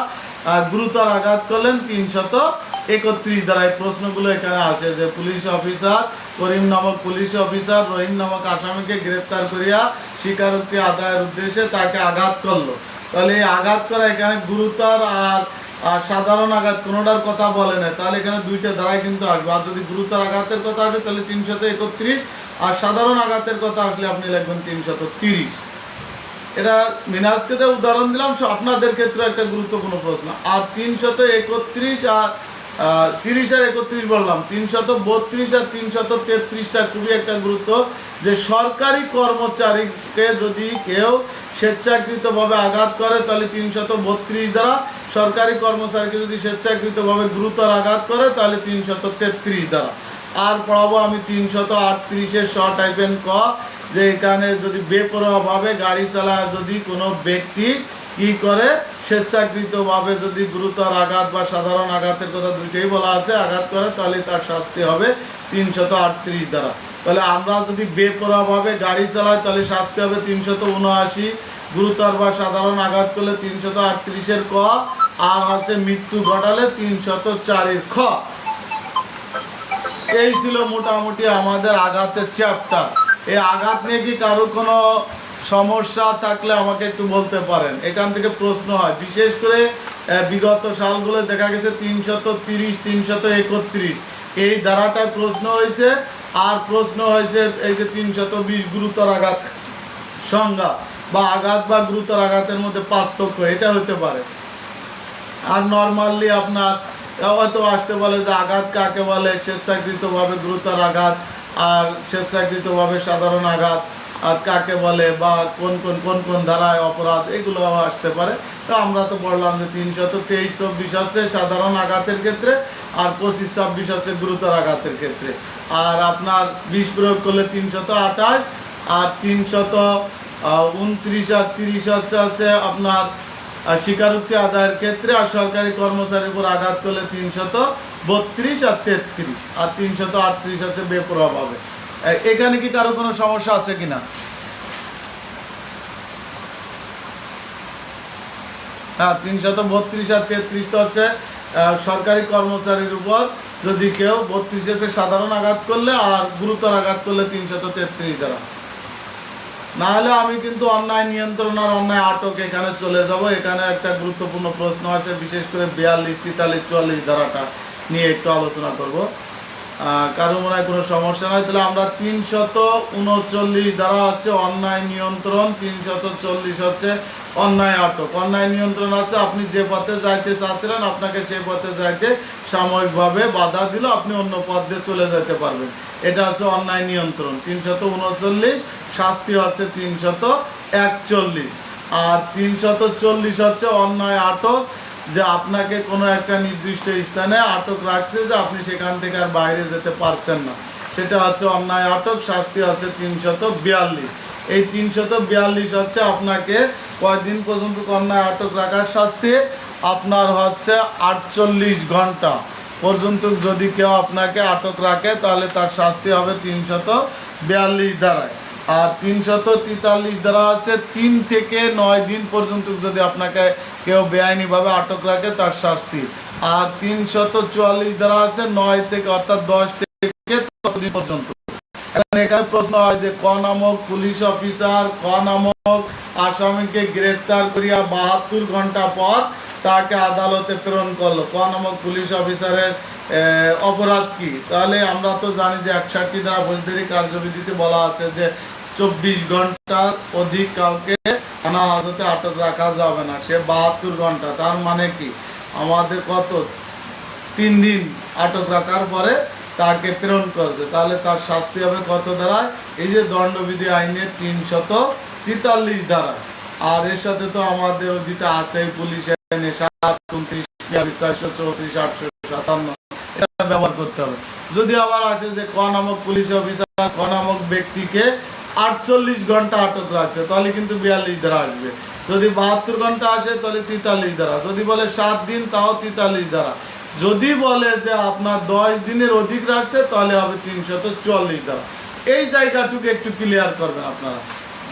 আর গুরুতর আঘাত করলেন 331 দ্বারা। এই প্রশ্নগুলো এখানে আসে যে পুলিশ অফিসার করিম নামক পুলিশ অফিসার রহিম নামক আসামিকে গ্রেপ্তার করিয়া স্বীকারোক্তি আদায়ের উদ্দেশ্যে তাকে আঘাত করলো, তাহলে এই আঘাত করা এখানে গুরুতর আর সাধারণ আঘাত কোনোটার কথা বলে না, তাহলে এখানে 2টা ধারায় কিন্তু আসবে। আর যদি গুরুতর আঘাতের কথা আসে তাহলে 331, আর সাধারণ আঘাতের কথা আসলে আপনি লিখবেন 330। এটা মিনাজকে দিয়ে উদাহরণ দিলাম, আপনাদের ক্ষেত্রে একটা গুরুত্বপূর্ণ প্রশ্ন। আর 331 আর 30 আর 31 বললাম, 332 আর 333টা খুবই একটা গুরুত্ব, যে সরকারি কর্মচারীকে যদি কেউ স্বেচ্ছাকৃতভাবে আঘাত করে তাহলে 332 দ্বারা, সরকারি কর্মচারীকে যদি স্বেচ্ছাকৃতভাবে গুরুতর আঘাত করে তাহলে 333 দ্বারা। আর পড়াবো আমি 338-এর শর্ট টাইপেন ক, যে এখানে যদি বেপরোয়াভাবে গাড়ি চালায় যদি কোনো ব্যক্তি কি করে স্বেচ্ছাকৃতভাবে যদি গুরুতর আঘাত বা সাধারণ আঘাতের কথা 2টাই বলা আছে আঘাত করে তাহলে তার শাস্তি হবে 338 ধারা। তাহলে আমরা যদি বেপরোয়াভাবে গাড়ি চালাই তাহলে শাস্তি হবে 379, গুরুতর বা সাধারণ আঘাত করলে 338-এর ক, আর হচ্ছে মৃত্যু ঘটালে 304-এর খ। এই ছিল মোটামুটি আমাদের আঘাতের চ্যাপ্টার। এই আঘাত নিয়ে কি কারো কোনো সমস্যা থাকলে আমাকে একটু বলতে পারেন। এখান থেকে প্রশ্ন হয়, বিশেষ করে বিগত সালগুলো দেখা গেছে 330, 331 এই ধারাটায় প্রশ্ন হয়েছে। আর প্রশ্ন হয়েছে এই যে 320 গুরুতর আঘাত সংজ্ঞা বা আঘাত বা গুরুতর আঘাতের মধ্যে পার্থক্য, এটা হতে পারে। আর নর্মালি আপনার হয়তো আসতে বলে যে আঘাত কাকে বলে, স্বেচ্ছাকৃতভাবে গুরুতর আঘাত আর স্বেচ্ছাকৃতভাবে সাধারণ আঘাত আর কাকে বলে, বা কোন কোন কোন কোন ধারায় অপরাধ, এগুলো আসতে পারে। তো আমরা তো বললাম যে 323-24 হচ্ছে সাধারণ আঘাতের ক্ষেত্রে, আর 25-26 হচ্ছে গুরুতর আঘাতের ক্ষেত্রে। আর আপনার বিষ প্রয়োগ করলে 328, আর 329 আর 30 হচ্ছে আপনার স্বীকারোক্তি আদায়ের ক্ষেত্রে। আর সরকারি কর্মচারীর উপর আঘাত করলে 332 আর 33, আর 338 হচ্ছে বেপরোয়াভাবে। এখানে কি কারো কোনো সমস্যা আছে কিনা? হ্যাঁ, 332 আর 33 তো হচ্ছে সরকারি কর্মচারীর উপর যদি কেউ 32-এতে সাধারণ আঘাত করলে, আর গুরুতর আঘাত করলে 333 দ্বারা। না হলে আমি কিন্তু অন্যায় নিয়ন্ত্রণ আর অন্যায় আটক এখানে চলে যাব। এখানে একটা গুরুত্বপূর্ণ প্রশ্ন আছে, বিশেষ করে 42, 43, 44 ধারাটা নিয়ে একটু আলোচনা করব। কারো মনে হয় কোনো সমস্যা নয়। তাহলে আমরা 339 ধারা হচ্ছে অন্যায় নিয়ন্ত্রণ, 340 হচ্ছে অন্যায় আটক। অন্যায় নিয়ন্ত্রণ আছে আপনি যে পথে যাইতে চাচ্ছিলেন, আপনাকে সেই পথে যাইতে সাময়িকভাবে বাধা দিল, আপনি অন্য পথ দিয়ে চলে যেতে পারবেন, এটা হচ্ছে অন্যায় নিয়ন্ত্রণ। 339 শাস্তি হচ্ছে 341। আর 340 হচ্ছে অন্যায় আটক, যে আপনাকে কোনো একটা নির্দিষ্ট স্থানে আটক রাখছে, যে আপনি সেখান থেকে আর বাইরে যেতে পারছেন না, সেটা হচ্ছে অন্যায় আটক, শাস্তি হচ্ছে 342। এই 342 হচ্ছে আপনাকে কয়দিন পর্যন্ত অন্যায় আটক রাখার শাস্তি? আপনার হচ্ছে 48 ঘন্টা পর্যন্ত যদি কেউ আপনাকে আটক রাখে তাহলে তার শাস্তি হবে 342 ধারায়। আর 343 ধারা আছে 3 থেকে 9 দিন পর্যন্ত যদি আপনাকে কেউ বেআইনিভাবে আটক রাখে তার শাস্তি। আর 344 ধারা আছে 9 থেকে, অর্থাৎ 10 থেকে 14 দিন পর্যন্ত। এখানে প্রশ্ন হয় যে ক নামক পুলিশ অফিসার ক নামক আসামিকে গ্রেপ্তার করিয়া 72 ঘন্টা পর তাকে আদালতে প্রেরণ করলো, ক নামক পুলিশ অফিসারের অপরাধ কি? তাহলে আমরা তো জানি যে 61 ধারা ফৌজদারি কার্যবিধিতে বলা আছে যে 24 ঘন্টার অধিক কাউকে থানা হাজতে আটক রাখা যাবে না, সে 72 ঘন্টা। তার মানে কি আমাদের কত 3 দিন আটক রাখার পরে তাকে প্রেরণ করছে, তাহলে তার শাস্তি হবে কত ধারায়? এই যে দণ্ডবিধি আইনের 343 ধারা। আর এর সাথে তো আমাদের যেটা আছে পুলিশের আইনে 729, 434, 857 এটা ব্যবহার করতে হবে। যদি আবার আসে যে ক নামক পুলিশ অফিসার ক নামক ব্যক্তিকে 48 ঘন্টা আটক রাখছে, তাহলে কিন্তু 42 ধারা আসবে। যদি 72 ঘন্টা আসে তাহলে 43 ধারা। যদি বলে 7 দিন, তাও 43 ধারা। যদি বলে যে আপনার 10 দিনের অধিক রাখছে তাহলে হবে 344 ধারা। এই জায়গাটুকু একটু ক্লিয়ার করবেন আপনারা,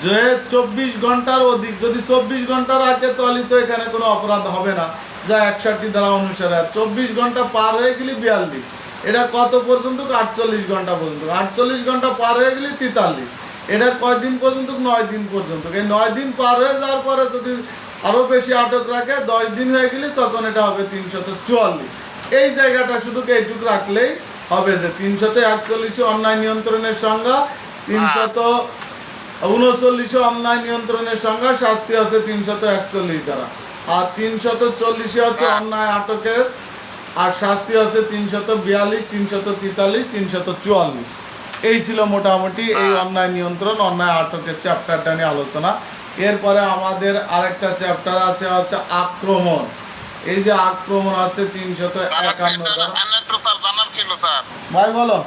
যে 24 ঘন্টার অধিক যদি 24 ঘন্টা রাখে তাহলে তো এখানে কোনো অপরাধ হবে না, যা 61 ধারা অনুসারে। 24 ঘন্টা পার হয়ে গেলে 42, এটা কত পর্যন্ত? 48 ঘন্টা পর্যন্ত। 48 ঘন্টা পার হয়ে গেলে 43, এটা কয়দিন পর্যন্ত? 9 দিন পর্যন্ত। এই 9 দিন পার হয়ে যাওয়ার পরে যদি আরও বেশি আটক রাখে, 10 দিন হয়ে গেলে তখন এটা হবে 344। এই জায়গাটা শুধু এইটুকু রাখলেই হবে যে 341 অন্যায় নিয়ন্ত্রণের সংজ্ঞা, 339 অন্যায় নিয়ন্ত্রণের সংজ্ঞা, শাস্তি হচ্ছে 341 দ্বারা। আর 340 হচ্ছে অন্যায় আটকের, আর শাস্তি হচ্ছে 342, 343, 344। এই ছিল মোটামুটি এই অন্যায় নিয়ন্ত্রণ অন্যায় আটকের চ্যাপ্টারটা নিয়ে আলোচনা। এরপরে আমাদের আরেকটা চ্যাপ্টার আছে হচ্ছে আক্রমণ। এই যে আক্রমণ আছে 351 ধারা। ভাই বলো।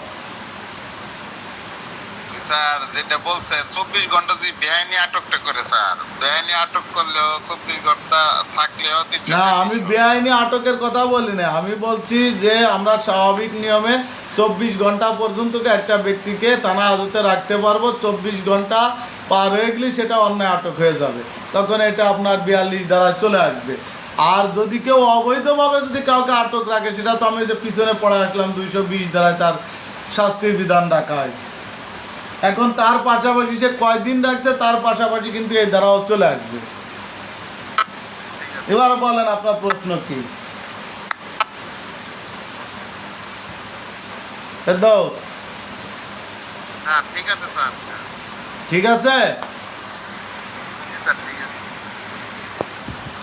স্যার যেটা বলছেন 24 ঘন্টা যে বেআইনি আটকটা করে স্যার, বেআইনি আটক করলেও 24 ঘন্টা থাকলেও না, আমি বেআইনি আটকের কথা বলি না, আমি বলছি যে আমরা স্বাভাবিক নিয়মে 24 ঘন্টা পর্যন্ত একটা ব্যক্তিকে থানা হাজতে রাখতে পারবো। 24 ঘন্টা পার হয়ে গেলে সেটা অন্যায় আটক হয়ে যাবে, তখন এটা আপনার 42 দ্বারা চলে আসবে। আর যদি কেউ অবৈধভাবে যদি কাউকে আটক রাখে, সেটা তো আমি যে পিছনে পড়ে আসলাম 220 দ্বারায় তার শাস্তির বিধান রাখা হয়েছে। এখন তার পাশাপাশি সে কয়দিন রাখছে তার পাশাপাশি কিন্তু এই দ্বারাও চলে আসবে। এবার বলেন আপনার প্রশ্ন কি? ফেরদৌস, হ্যাঁ ঠিক আছে স্যার, ঠিক আছে? স্যার ঠিক আছে।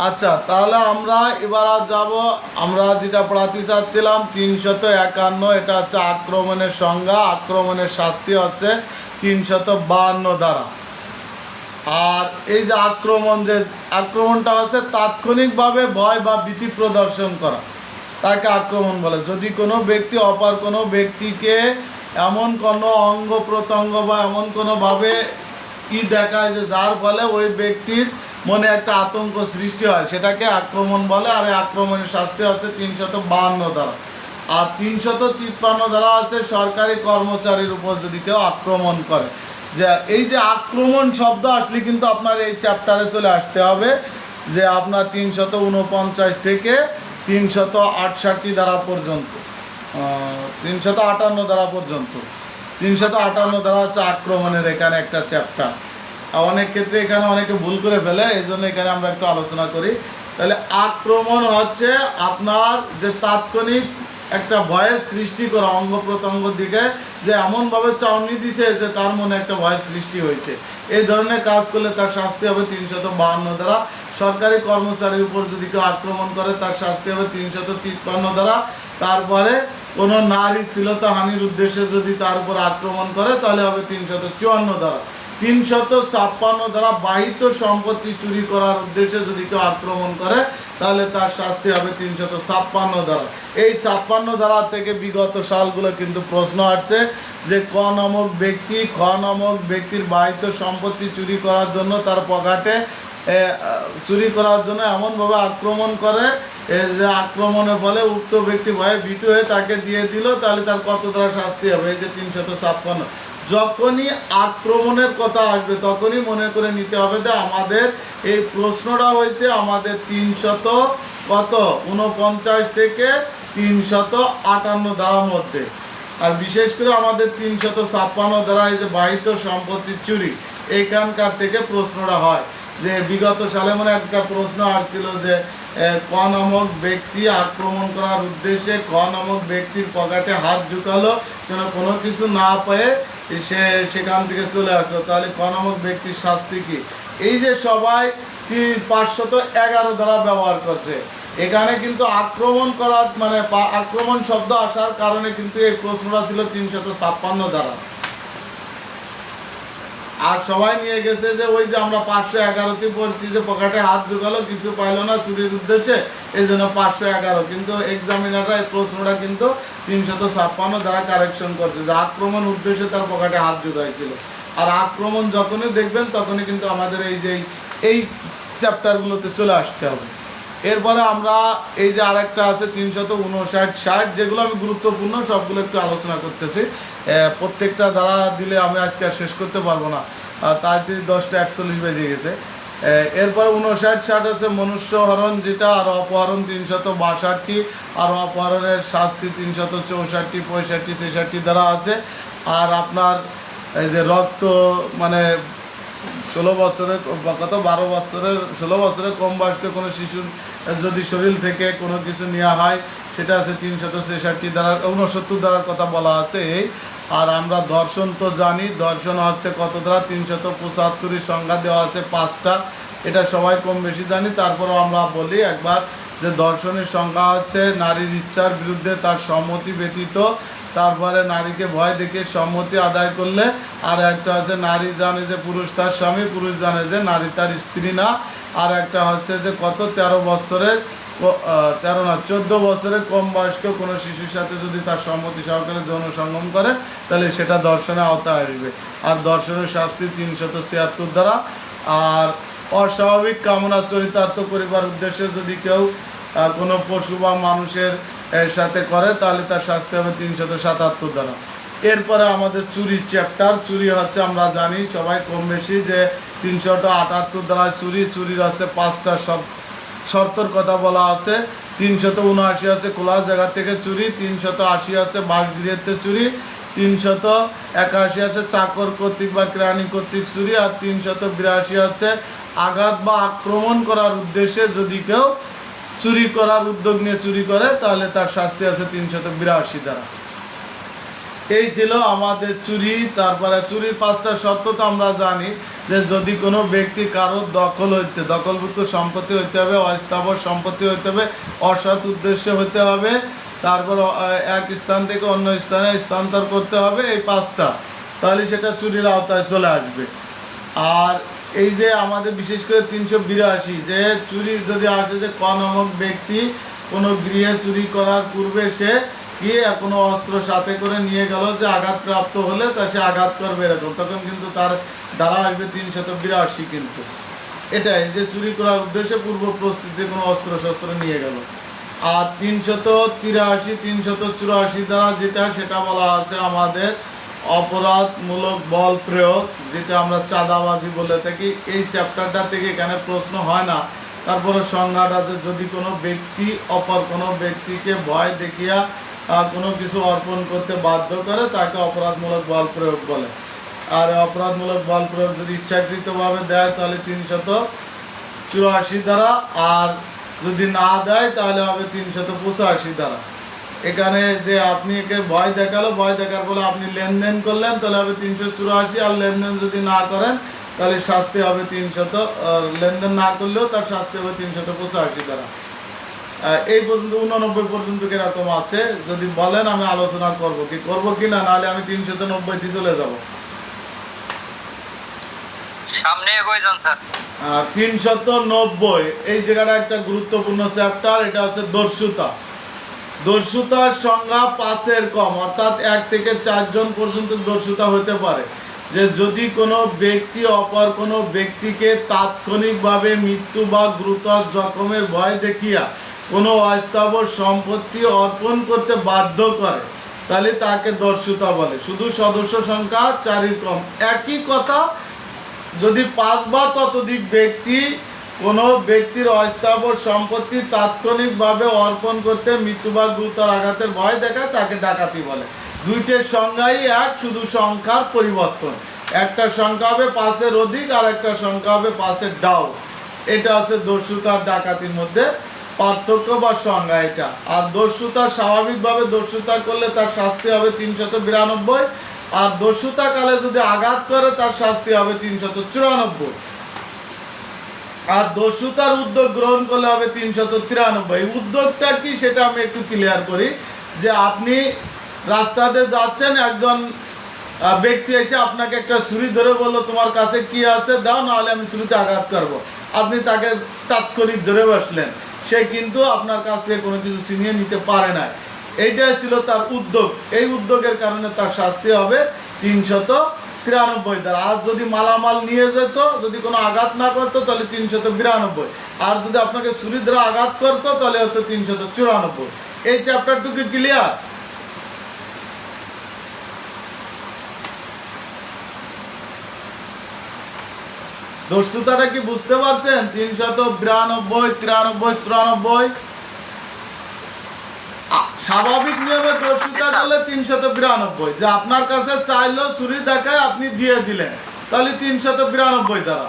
আচ্ছা, তাহলে আমরা এবার আর যাব, আমরা যেটা পড়াতে চাচ্ছিলাম 351, এটা হচ্ছে আক্রমণের সংজ্ঞা, আক্রমণের শাস্তি হচ্ছে 352 দ্বারা। আর এই যে আক্রমণটা হচ্ছে তাৎক্ষণিকভাবে ভয় বা ভীতি প্রদর্শন করা, তাকে আক্রমণ বলে। যদি কোনো ব্যক্তি অপর কোনো ব্যক্তিকে এমন কোনো অঙ্গ প্রত্যঙ্গ বা এমন কোনোভাবে দেখায় যে যার ফলে ওই ব্যক্তির মনে একটা আতঙ্ক সৃষ্টি হয়, সেটাকে আক্রমণ বলে। আর এই আক্রমণের শাস্তি হচ্ছে 352 দ্বারা। আর 353 দ্বারা আছে সরকারি কর্মচারীর উপর যদি কেউ আক্রমণ করে। যে এই যে আক্রমণ শব্দ আসলে কিন্তু আপনার এই চ্যাপ্টারে চলে আসতে হবে যে আপনার 349 থেকে 368 দ্বারা পর্যন্ত, 358 দ্বারা পর্যন্ত। 358 দ্বারা হচ্ছে আক্রমণের এখানে একটা চ্যাপ্টার। আর অনেক ক্ষেত্রে এখানে অনেকে ভুল করে ফেলে, এই জন্য এখানে আমরা একটু আলোচনা করি। তাহলে আক্রমণ হচ্ছে আপনার যে তাৎক্ষণিক একটা ভয়ের সৃষ্টি করা, অঙ্গ প্রত্যঙ্গ দিকে যে এমনভাবে চাউনি দিছে যে তার মনে একটা ভয়ের সৃষ্টি হয়েছে, এই ধরনের কাজ করলে তার শাস্তি হবে 352 দ্বারা। সরকারি কর্মচারীর উপর যদি কেউ আক্রমণ করে তার শাস্তি হবে 353 দ্বারা। তারপরে কোনো নারী শ্লীলতাহানির উদ্দেশ্যে যদি তার উপর আক্রমণ করে তাহলে হবে 354 দ্বারা। 356 দ্বারা বাহিত সম্পত্তি চুরি করার উদ্দেশ্যে যদি কেউ আক্রমণ করে তাহলে তার শাস্তি হবে 356 দ্বারা। এই 56 দ্বারা থেকে বিগত সালগুলো কিন্তু প্রশ্ন আসছে যে খ নামক ব্যক্তির বাহিত সম্পত্তি চুরি করার জন্য তার পকেটে চুরি করার জন্য এমনভাবে আক্রমণ করে যে আক্রমণের ফলে উক্ত ব্যক্তি ভয়ে ভীত হয়ে তাকে দিয়ে দিল, তাহলে তার কত দ্বারা শাস্তি হবে? এই যে 356। যখনই আক্রমণের কথা আসবে তখনই মনে করে নিতে হবে যে আমাদের এই প্রশ্নটা হয়েছে আমাদের 349 থেকে 358 ধারার মধ্যে। আর বিশেষ করে আমাদের 356 দ্বারা এই যে বাহিত সম্পত্তির চুরি, এইখানকার থেকে প্রশ্নটা হয়। যে বিগত সালে মনে একটা প্রশ্ন আসছিল যে ক নামক ব্যক্তি আক্রমণ করার উদ্দেশ্যে ক নামক ব্যক্তির পকেটে হাত ঢুকালো, যেন কোনো কিছু না পেয়ে সে সেখান থেকে চলে আসলো, তাহলে ক নামক ব্যক্তির শাস্তি কি? এই যে সবাই 511 দ্বারা ব্যবহার করছে, এখানে কিন্তু আক্রমণ করার মানে আক্রমণ শব্দ আসার কারণে কিন্তু এই প্রশ্নটা ছিল 356 দ্বারা। আর সবাই নিয়ে গেছে যে ওই যে আমরা 511তে পড়ছি যে পকেটে হাত ঢুকালো কিছু পাইলো না চুরির উদ্দেশ্যে, এই জন্য 511। কিন্তু এক্সামিনাররা এই প্রশ্নটা কিন্তু 356 দ্বারা কারেকশন করছে যে আক্রমণ উদ্দেশ্যে তার পকেটে হাত ঢুকাইছিল। আর আক্রমণ যখনই দেখবেন তখনই কিন্তু আমাদের এই চ্যাপ্টারগুলোতে চলে আসতে হবে। এরপরে আমরা এই যে আরেকটা আছে 359, যেগুলো আমি গুরুত্বপূর্ণ সবগুলো একটু আলোচনা করতেছি। প্রত্যেকটা দ্বারা দিলে আমি আজকে আর শেষ করতে পারবো না, তাই 10টা 41 বেজে গেছে। এরপরে 59, আছে মনুষ্য হরণ যেটা, আর অপহরণ 362, আর অপহরণের শাস্তি 364, 65, 66 দ্বারা আছে। আর আপনার এই যে রক্ত মানে 16 বছরের বা 16 বছরের কম বয়স্ক কোনো শিশুর যদি শরীর থেকে কোনো কিছু নেওয়া হয় সেটা আছে 366 দ্বারা, 69 দ্বারার কথা বলা আছে এই। আর আমরা ধর্ষণ তো জানি, ধর্ষণ হচ্ছে কত দ্বারা? 375 সংজ্ঞা দেওয়া আছে 5টা, এটা সবাই কম বেশি জানি। তারপরেও আমরা বলি একবার যে ধর্ষণের সংজ্ঞা হচ্ছে নারীর ইচ্ছার বিরুদ্ধে তার সম্মতি ব্যতীত, তারপরে নারীকে ভয় দেখে সম্মতি আদায় করলে, আর একটা হচ্ছে নারী জানে যে পুরুষ তার স্বামী, পুরুষ জানে যে নারী তার স্ত্রী না। আর একটা হচ্ছে যে 13 বছরের 14 বছরের কম বয়স্ক কোনো শিশুর সাথে যদি তার সম্মতি সহকারে যৌন সঙ্গম করে তাহলে সেটা ধর্ষণের আওতায় আসবে। আর ধর্ষণের শাস্তি 376 দ্বারা। আর অস্বাভাবিক কামনা চরিতার্থ করিবার উদ্দেশ্যে যদি কেউ কোনো পশু বা মানুষের সাথে করে তাহলে তার শাস্তি হবে 377 দ্বারা। এরপরে আমাদের চুরির চ্যাপ্টার। চুরি হচ্ছে আমরা জানি সবাই কম বেশি যে 378 দ্বারা চুরির হচ্ছে 5টা শর্তর কথা বলা আছে। 379 হচ্ছে খোলা জায়গা থেকে চুরি, 380 হচ্ছে বাসগৃহেতে চুরি, 381 হচ্ছে চাকর কর্তৃক বা কেরানি কর্তৃক চুরি, আর 382 হচ্ছে আঘাত বা আক্রমণ করার উদ্দেশ্যে যদি কেউ চুরি করার উদ্যোগ নিয়ে চুরি করে তাহলে তার শাস্তি আছে 382 দ্বারা। এই ছিল আমাদের চুরি। তারপরে চুরির 5টা শর্ত তো আমরা জানি যে যদি কোনো ব্যক্তি কারোর দখলভুক্ত সম্পত্তি হইতে হবে, অস্থাবর সম্পত্তি হইতে হবে, অসৎ উদ্দেশ্যে হইতে হবে, তারপর এক স্থান থেকে অন্য স্থানে স্থানান্তর করতে হবে, এই 5টা, তাহলে সেটা চুরির আওতায় চলে আসবে। আর এই যে আমাদের বিশেষ করে 382 যে চুরি যদি আসে যে ক নামক ব্যক্তি কোনো গৃহে চুরি করার পূর্বে সে কি কোনো অস্ত্র সাথে করে নিয়ে গেল যে আঘাতপ্রাপ্ত হলে তা সে আঘাত করবে এরকম, তখন কিন্তু তার দ্বারা আসবে 382। কিন্তু এটাই যে চুরি করার উদ্দেশ্যে পূর্ব প্রস্তুতি কোনো অস্ত্র শস্ত্র নিয়ে গেল। আর 383 384 দ্বারা যেটা সেটা বলা আছে আমাদের অপরাধমূলক বল প্রয়োগ, যেটা আমরা চাঁদাবাজি বলে থাকি। এই চ্যাপ্টারটা থেকে এখানে প্রশ্ন হয় না। তারপরে সংজ্ঞাটা যে যদি কোনো ব্যক্তি অপর কোনো ব্যক্তিকে ভয় দেখিয়া কোনো কিছু অর্পণ করতে বাধ্য করে তাকে অপরাধমূলক বল প্রয়োগ বলে। আর অপরাধমূলক বল প্রয়োগ যদি ইচ্ছাকৃতভাবে দেয় তাহলে 384 দ্বারা, আর যদি না দেয় তাহলে হবে 385 দ্বারা। এখানে যে আপনি একে ভয় দেখালো, ভয় দেখার ফলে আপনি লেনদেন করলেন তাহলে হবে 384, আর লেনদেন যদি না করেন তাহলে শাস্তি হবে 300, লেনদেন না করলেও তার শাস্তি হবে 385 দ্বারা। এই পর্যন্ত 89 পর্যন্ত কিরকম আছে যদি বলেন আমি আলোচনা করবো কি না, নাহলে আমি 390 চলে যাব। সামনে এগোয় যান স্যার। 390 এই জায়গাটা একটা গুরুত্বপূর্ণ চ্যাপ্টার। এটা হচ্ছে দস্যুতা। দস্যুতার সংজ্ঞা 5-এর কম, অর্থাৎ 1 থেকে 4 জন পর্যন্ত দস্যুতা হতে পারে। যে যদি কোনো ব্যক্তি অপর কোনো ব্যক্তিকে তাৎক্ষণিকভাবে মৃত্যু বা গুরুতর জখমের ভয় দেখিয়া কোনো অস্থাবর সম্পত্তি অর্পণ করতে বাধ্য করে তাহলে তাকে দস্যুতা বলে। শুধু সদস্য সংখ্যা 4-এর কম। একই কথা, যদি 5 বা ততোধিক ব্যক্তি কোনো ব্যক্তির অস্থাবর সম্পত্তি তাৎক্ষণিকভাবে অর্পণ করতে মৃত্যু বা গুরুতর আঘাতের ভয় দেখায় তাকে ডাকাতি বলে। দুইটার সংখ্যাই এক, শুধু সংখ্যার পরিবর্তন। একটা সংখ্যা হবে 5-এর অধিক আর একটা সংখ্যা হবে 5-এর ডাউন। এটা হচ্ছে দস্যুতার ডাকাতির মধ্যে পার্থক্য বা সংজ্ঞা এটা। আর দস্যুতা স্বাভাবিকভাবে দস্যুতা করলে তার শাস্তি হবে 392, আর দস্যুতা কালে যদি আঘাত করে তার শাস্তি হবে 394, আর দস্যুতার উদ্যোগ গ্রহণ করলে হবে 393। উদ্যোগটা কি সেটা আমি একটু ক্লিয়ার করি। যে আপনি রাস্তাতে যাচ্ছেন, একজন ব্যক্তি এসে আপনাকে একটা ছুরি ধরে বললো তোমার কাছে কি আছে দাও, নাহলে আমি ছুরিতে আঘাত করব। আপনি তাকে তাৎক্ষণিক ধরে বসলেন, সে কিন্তু আপনার কাছ থেকে কোনো কিছু ছিনিয়ে নিতে পারে না। এইটাই ছিল তার উদ্যোগ। এই উদ্যোগের কারণে তার শাস্তি হবে 393 দ্বারা। আর যদি মালামাল নিয়ে যেত, যদি কোনো আঘাত না করতো তাহলে 392, আর যদি আপনাকে ছুরি দ্বারা আঘাত করতো তাহলে হতো 394। এই চ্যাপ্টারটুকু ক্লিয়ার? দস্যুতাটা কি বুঝতে পারছেন? 392, 93, 94 স্বাভাবিক নিয়মে দস্যুতা করলে 392, যে আপনার কাছে চাইলো চুরি দেখায় আপনি দিয়ে দিলেন তাহলে 392 দ্বারা।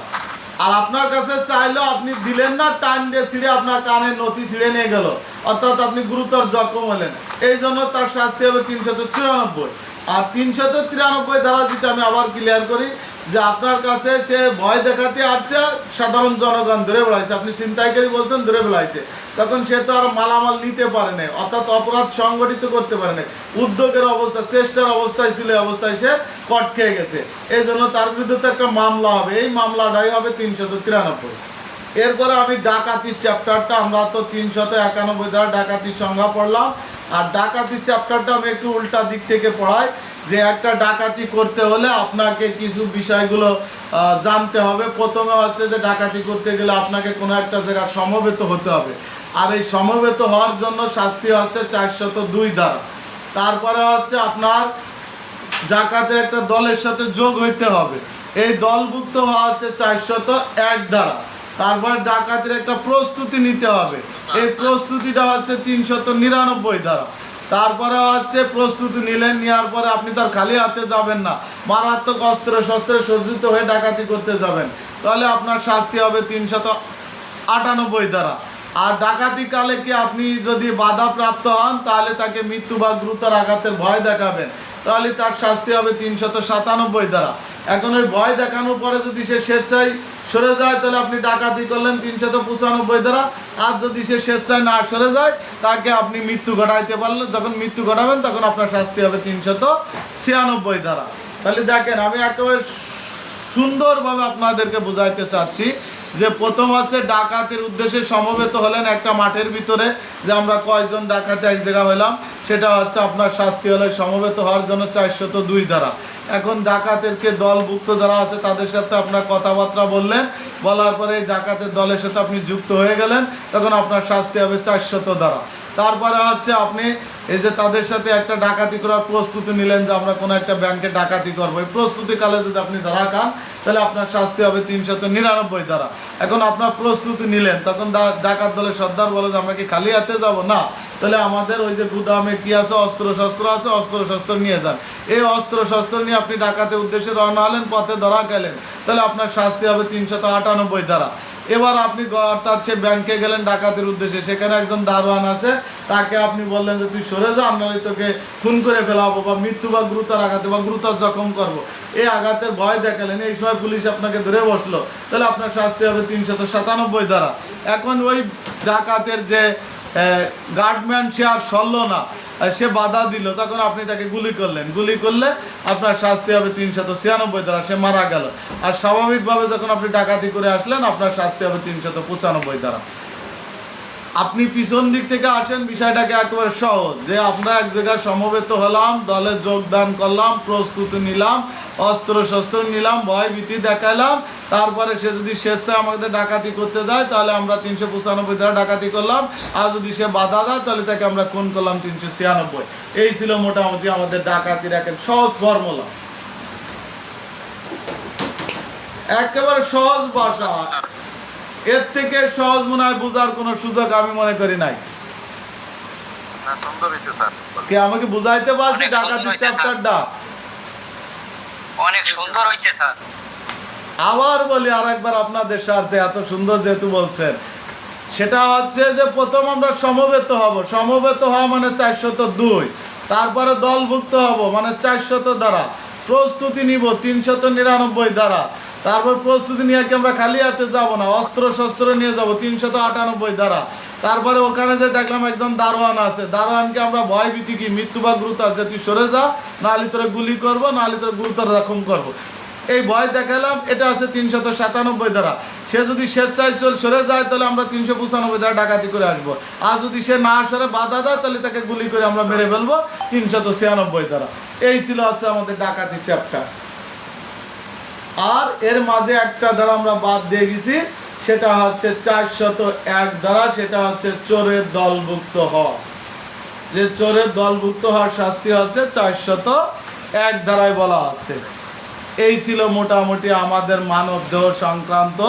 আর আপনার কাছে চাইলো আপনি দিলেন না, টান দিয়ে ছিঁড়ে আপনার কানের নথি ছিঁড়ে নিয়ে গেল, অর্থাৎ আপনি গুরুতর জখম হলেন, এই জন্য তার শাস্তি হবে 394। আর 393 দ্বারা যেটা আমি আবার ক্লিয়ার করি, যে আপনার কাছে সে ভয় দেখাতে আসছে, সাধারণ জনগণ ধরে বেড়াইছে, আপনি ছিনতাইকারী বলছেন ধরে বেড়াইছে, তখন সে তো আর মালামাল নিতে পারে না, অর্থাৎ অপরাধ সংগঠিত করতে পারে না, উদ্যোগের অবস্থা, চেষ্টার অবস্থায় ছিল, অবস্থায় সে কট খেয়ে গেছে, এই জন্য তার বিরুদ্ধে তো একটা মামলা হবে। এই মামলাটাই হবে 393। এরপরে আমি ডাকাতির চ্যাপ্টারটা, আমরা তো 391 দ্বারা ডাকাতির সংজ্ঞা পড়লাম, আর ডাকাতির চ্যাপ্টারটা আমি একটু উল্টা দিক থেকে পড়াই, যে একটা ডাকাতি করতে হলে আপনাকে কিছু বিষয়গুলো জানতে হবে। প্রথমে হচ্ছে যে ডাকাতি করতে গেলে আপনাকে কোনো একটা জায়গায় সমবেত হতে হবে, আর এই সমবেত হওয়ার জন্য শাস্তি হচ্ছে 402 দ্বারা। তারপরে হচ্ছে আপনার ডাকাতের একটা দলের সাথে যোগ হইতে হবে, এই দলভুক্ত হওয়া হচ্ছে 401 দ্বারা। তারপর ডাকাতের একটা প্রস্তুতি নিতে হবে, এই প্রস্তুতিটা হচ্ছে 399 দ্বারা। তারপরে হচ্ছে প্রস্তুতি নিলেন, নেওয়ার পরে আপনি তার খালি হাতে যাবেন না, মারাত্মক অস্ত্র শস্ত্রে সজ্জিত হয়ে ডাকাতি করতে যাবেন, তাহলে আপনার শাস্তি হবে 398 দ্বারা। আর ডাকাতি কালে কি আপনি যদি বাধাপ্রাপ্ত হন তাহলে তাকে মৃত্যু বা গুরুতর আঘাতের ভয় দেখাবেন, তাহলে তার শাস্তি হবে 397 দ্বারা। এখন ওই ভয় দেখানোর পরে যদি সে স্বেচ্ছায় সরে যায় তাহলে আপনি ডাকাতি করলেন 395 দ্বারা, আর যদি সে স্বেচ্ছায় না সরে যায় তাকে আপনি মৃত্যু ঘটাইতে পারলেন, যখন মৃত্যু ঘটাবেন তখন আপনার শাস্তি হবে 396 দ্বারা। তাহলে দেখেন আমি একেবারে সুন্দরভাবে আপনাদেরকে বোঝাইতে চাচ্ছি যে প্রথম হচ্ছে ডাকাতির উদ্দেশ্যে সমবেত হলেন একটা মাঠের ভিতরে, যে আমরা কয়জন ডাকাতে এক জায়গা হইলাম, সেটা হচ্ছে আপনার শাস্তি হলে সমবেত হওয়ার জন্য 402 দ্বারা। এখন ডাকাতেরকে দলভুক্ত যারা আছে তাদের সাথে আপনার কথাবার্তা বললেন, বলার পরে এই ডাকাতের দলের সাথে আপনি যুক্ত হয়ে গেলেন, তখন আপনার শাস্তি হবে 400 দ্বারা। তারপরে হচ্ছে আপনি এই যে তাদের সাথে একটা ডাকাতি করার প্রস্তুতি নিলেন, যে আমরা কোনো একটা ব্যাংকে ডাকাতি করবো, এই প্রস্তুতিকালে যদি আপনি ধরা খান তাহলে আপনার শাস্তি হবে 399 দ্বারা। এখন আপনার প্রস্তুতি নিলেন, তখন ডাকাত দলের সর্দার বলে যে আমরা কি খালি হাতে যাব না, তাহলে আমাদের ওই যে গুদামে কি আছে, অস্ত্র শস্ত্র আছে, অস্ত্র শস্ত্র নিয়ে যান। এই অস্ত্র শস্ত্র নিয়ে আপনি ডাকাতের উদ্দেশ্যে রওনা হলেন, পথে ধরা গেলেন, তাহলে আপনার শাস্তি হবে 398 দ্বারা। এবার আপনি অর্থাৎ সে ব্যাংকে গেলেন ডাকাতের উদ্দেশ্যে, সেখানে একজন দারোয়ান আছে, তাকে আপনি বললেন যে তুই সরে যা, আমরা তোকে খুন করে ফেলাবো বা মৃত্যু বা গুরুতর আঘাতে বা গুরুতর জখম করবো, এই আঘাতের ভয় দেখালেন, এই সময় পুলিশ আপনাকে ধরে বসলো, তাহলে আপনার শাস্তি হবে 397 দ্বারা। এখন ওই ডাকাতের যে গার্ডম্যান সে আর সরল না, সে বাধা দিল, তখন আপনি তাকে গুলি করলেন, গুলি করলে আপনার শাস্তি হবে 396 দ্বারা, সে মারা গেল। আর স্বাভাবিকভাবে যখন আপনি ডাকাতি করে আসলেন আপনার শাস্তি হবে 395 দ্বারা। আপনি পিছন দিক থেকে আসেন, বিষয়টাকে একেবারে সহজ, যে আমরা এক জায়গায় সমবেত হলাম, দলে যোগদান করলাম, প্রস্তুতি নিলাম, অস্ত্র শস্ত্র নিলাম, ভয় ভীতি দেখালাম, তারপরে সে যদি স্বেচ্ছায় আমাদের ডাকাতি করতে দেয় তাহলে আমরা 395 দ্বারা ডাকাতি করলাম, আর যদি সে বাধা দেয় তাহলে তাকে আমরা খুন করলাম 396। এই ছিল মোটামুটি আমাদের ডাকাতির এক সহজ ফর্মুলা, একেবারে সহজ ভাষা। এর থেকে সহজ মনে হয় বোঝার কোনো সুযোগ আমি মনে করি নাই। সুন্দর হয়েছে স্যার, কে আমাকে বুঝাইতে পারছে ডাকাতির চ্যাপ্টারটা? অনেক সুন্দর হয়েছে স্যার। আবার বলি আর একবার আপনাদের স্বার্থে, এত সুন্দর যেহেতু বলছেন, সেটা হচ্ছে যে প্রথম আমরা সমবেত হব, সমবেত হওয়া মানে 402, তারপরে দলভুক্ত হব মানে 400 দ্বারা, প্রস্তুতি নিব 399 দ্বারা, তারপর প্রস্তুতি নিয়ে কি আমরা খালি হাতে যাব না, অস্ত্র শস্ত্র নিয়ে যাব 398 দ্বারা। তারপরে ওখানে যে দেখলাম একজন দারোয়ান আছে, দারোয়ানকে আমরা ভয় ভীতি কি মৃত্যু বা গুরুতর, যে তুই সরে যা, নাহলে তোরে গুলি করবো, নাহলে তোরে গুরুতর জখম করবো, এই ভয় দেখালাম, এটা আছে 397 দ্বারা। সে যদি স্বেচ্ছায় সরে যায় তাহলে আমরা 395 দ্বারা ডাকাতি করে আসবো, আর যদি সে না সরে বাধা দেয় তাহলে তাকে গুলি করে আমরা মেরে ফেলবো 396 দ্বারা। এই ছিল হচ্ছে আমাদের ডাকাতি চ্যাপ্টার। আর এর মাঝে একটা দ্বারা আমরা বাদ দিয়ে গেছি, সেটা হচ্ছে 401 দ্বারা, সেটা হচ্ছে চোরের দলভুক্ত হওয়া, যে চোরের দলভুক্ত হওয়ার শাস্তি হচ্ছে 401 ধারায় বলা আছে। এই ছিল মোটামুটি আমাদের মানব দেহ সংক্রান্ত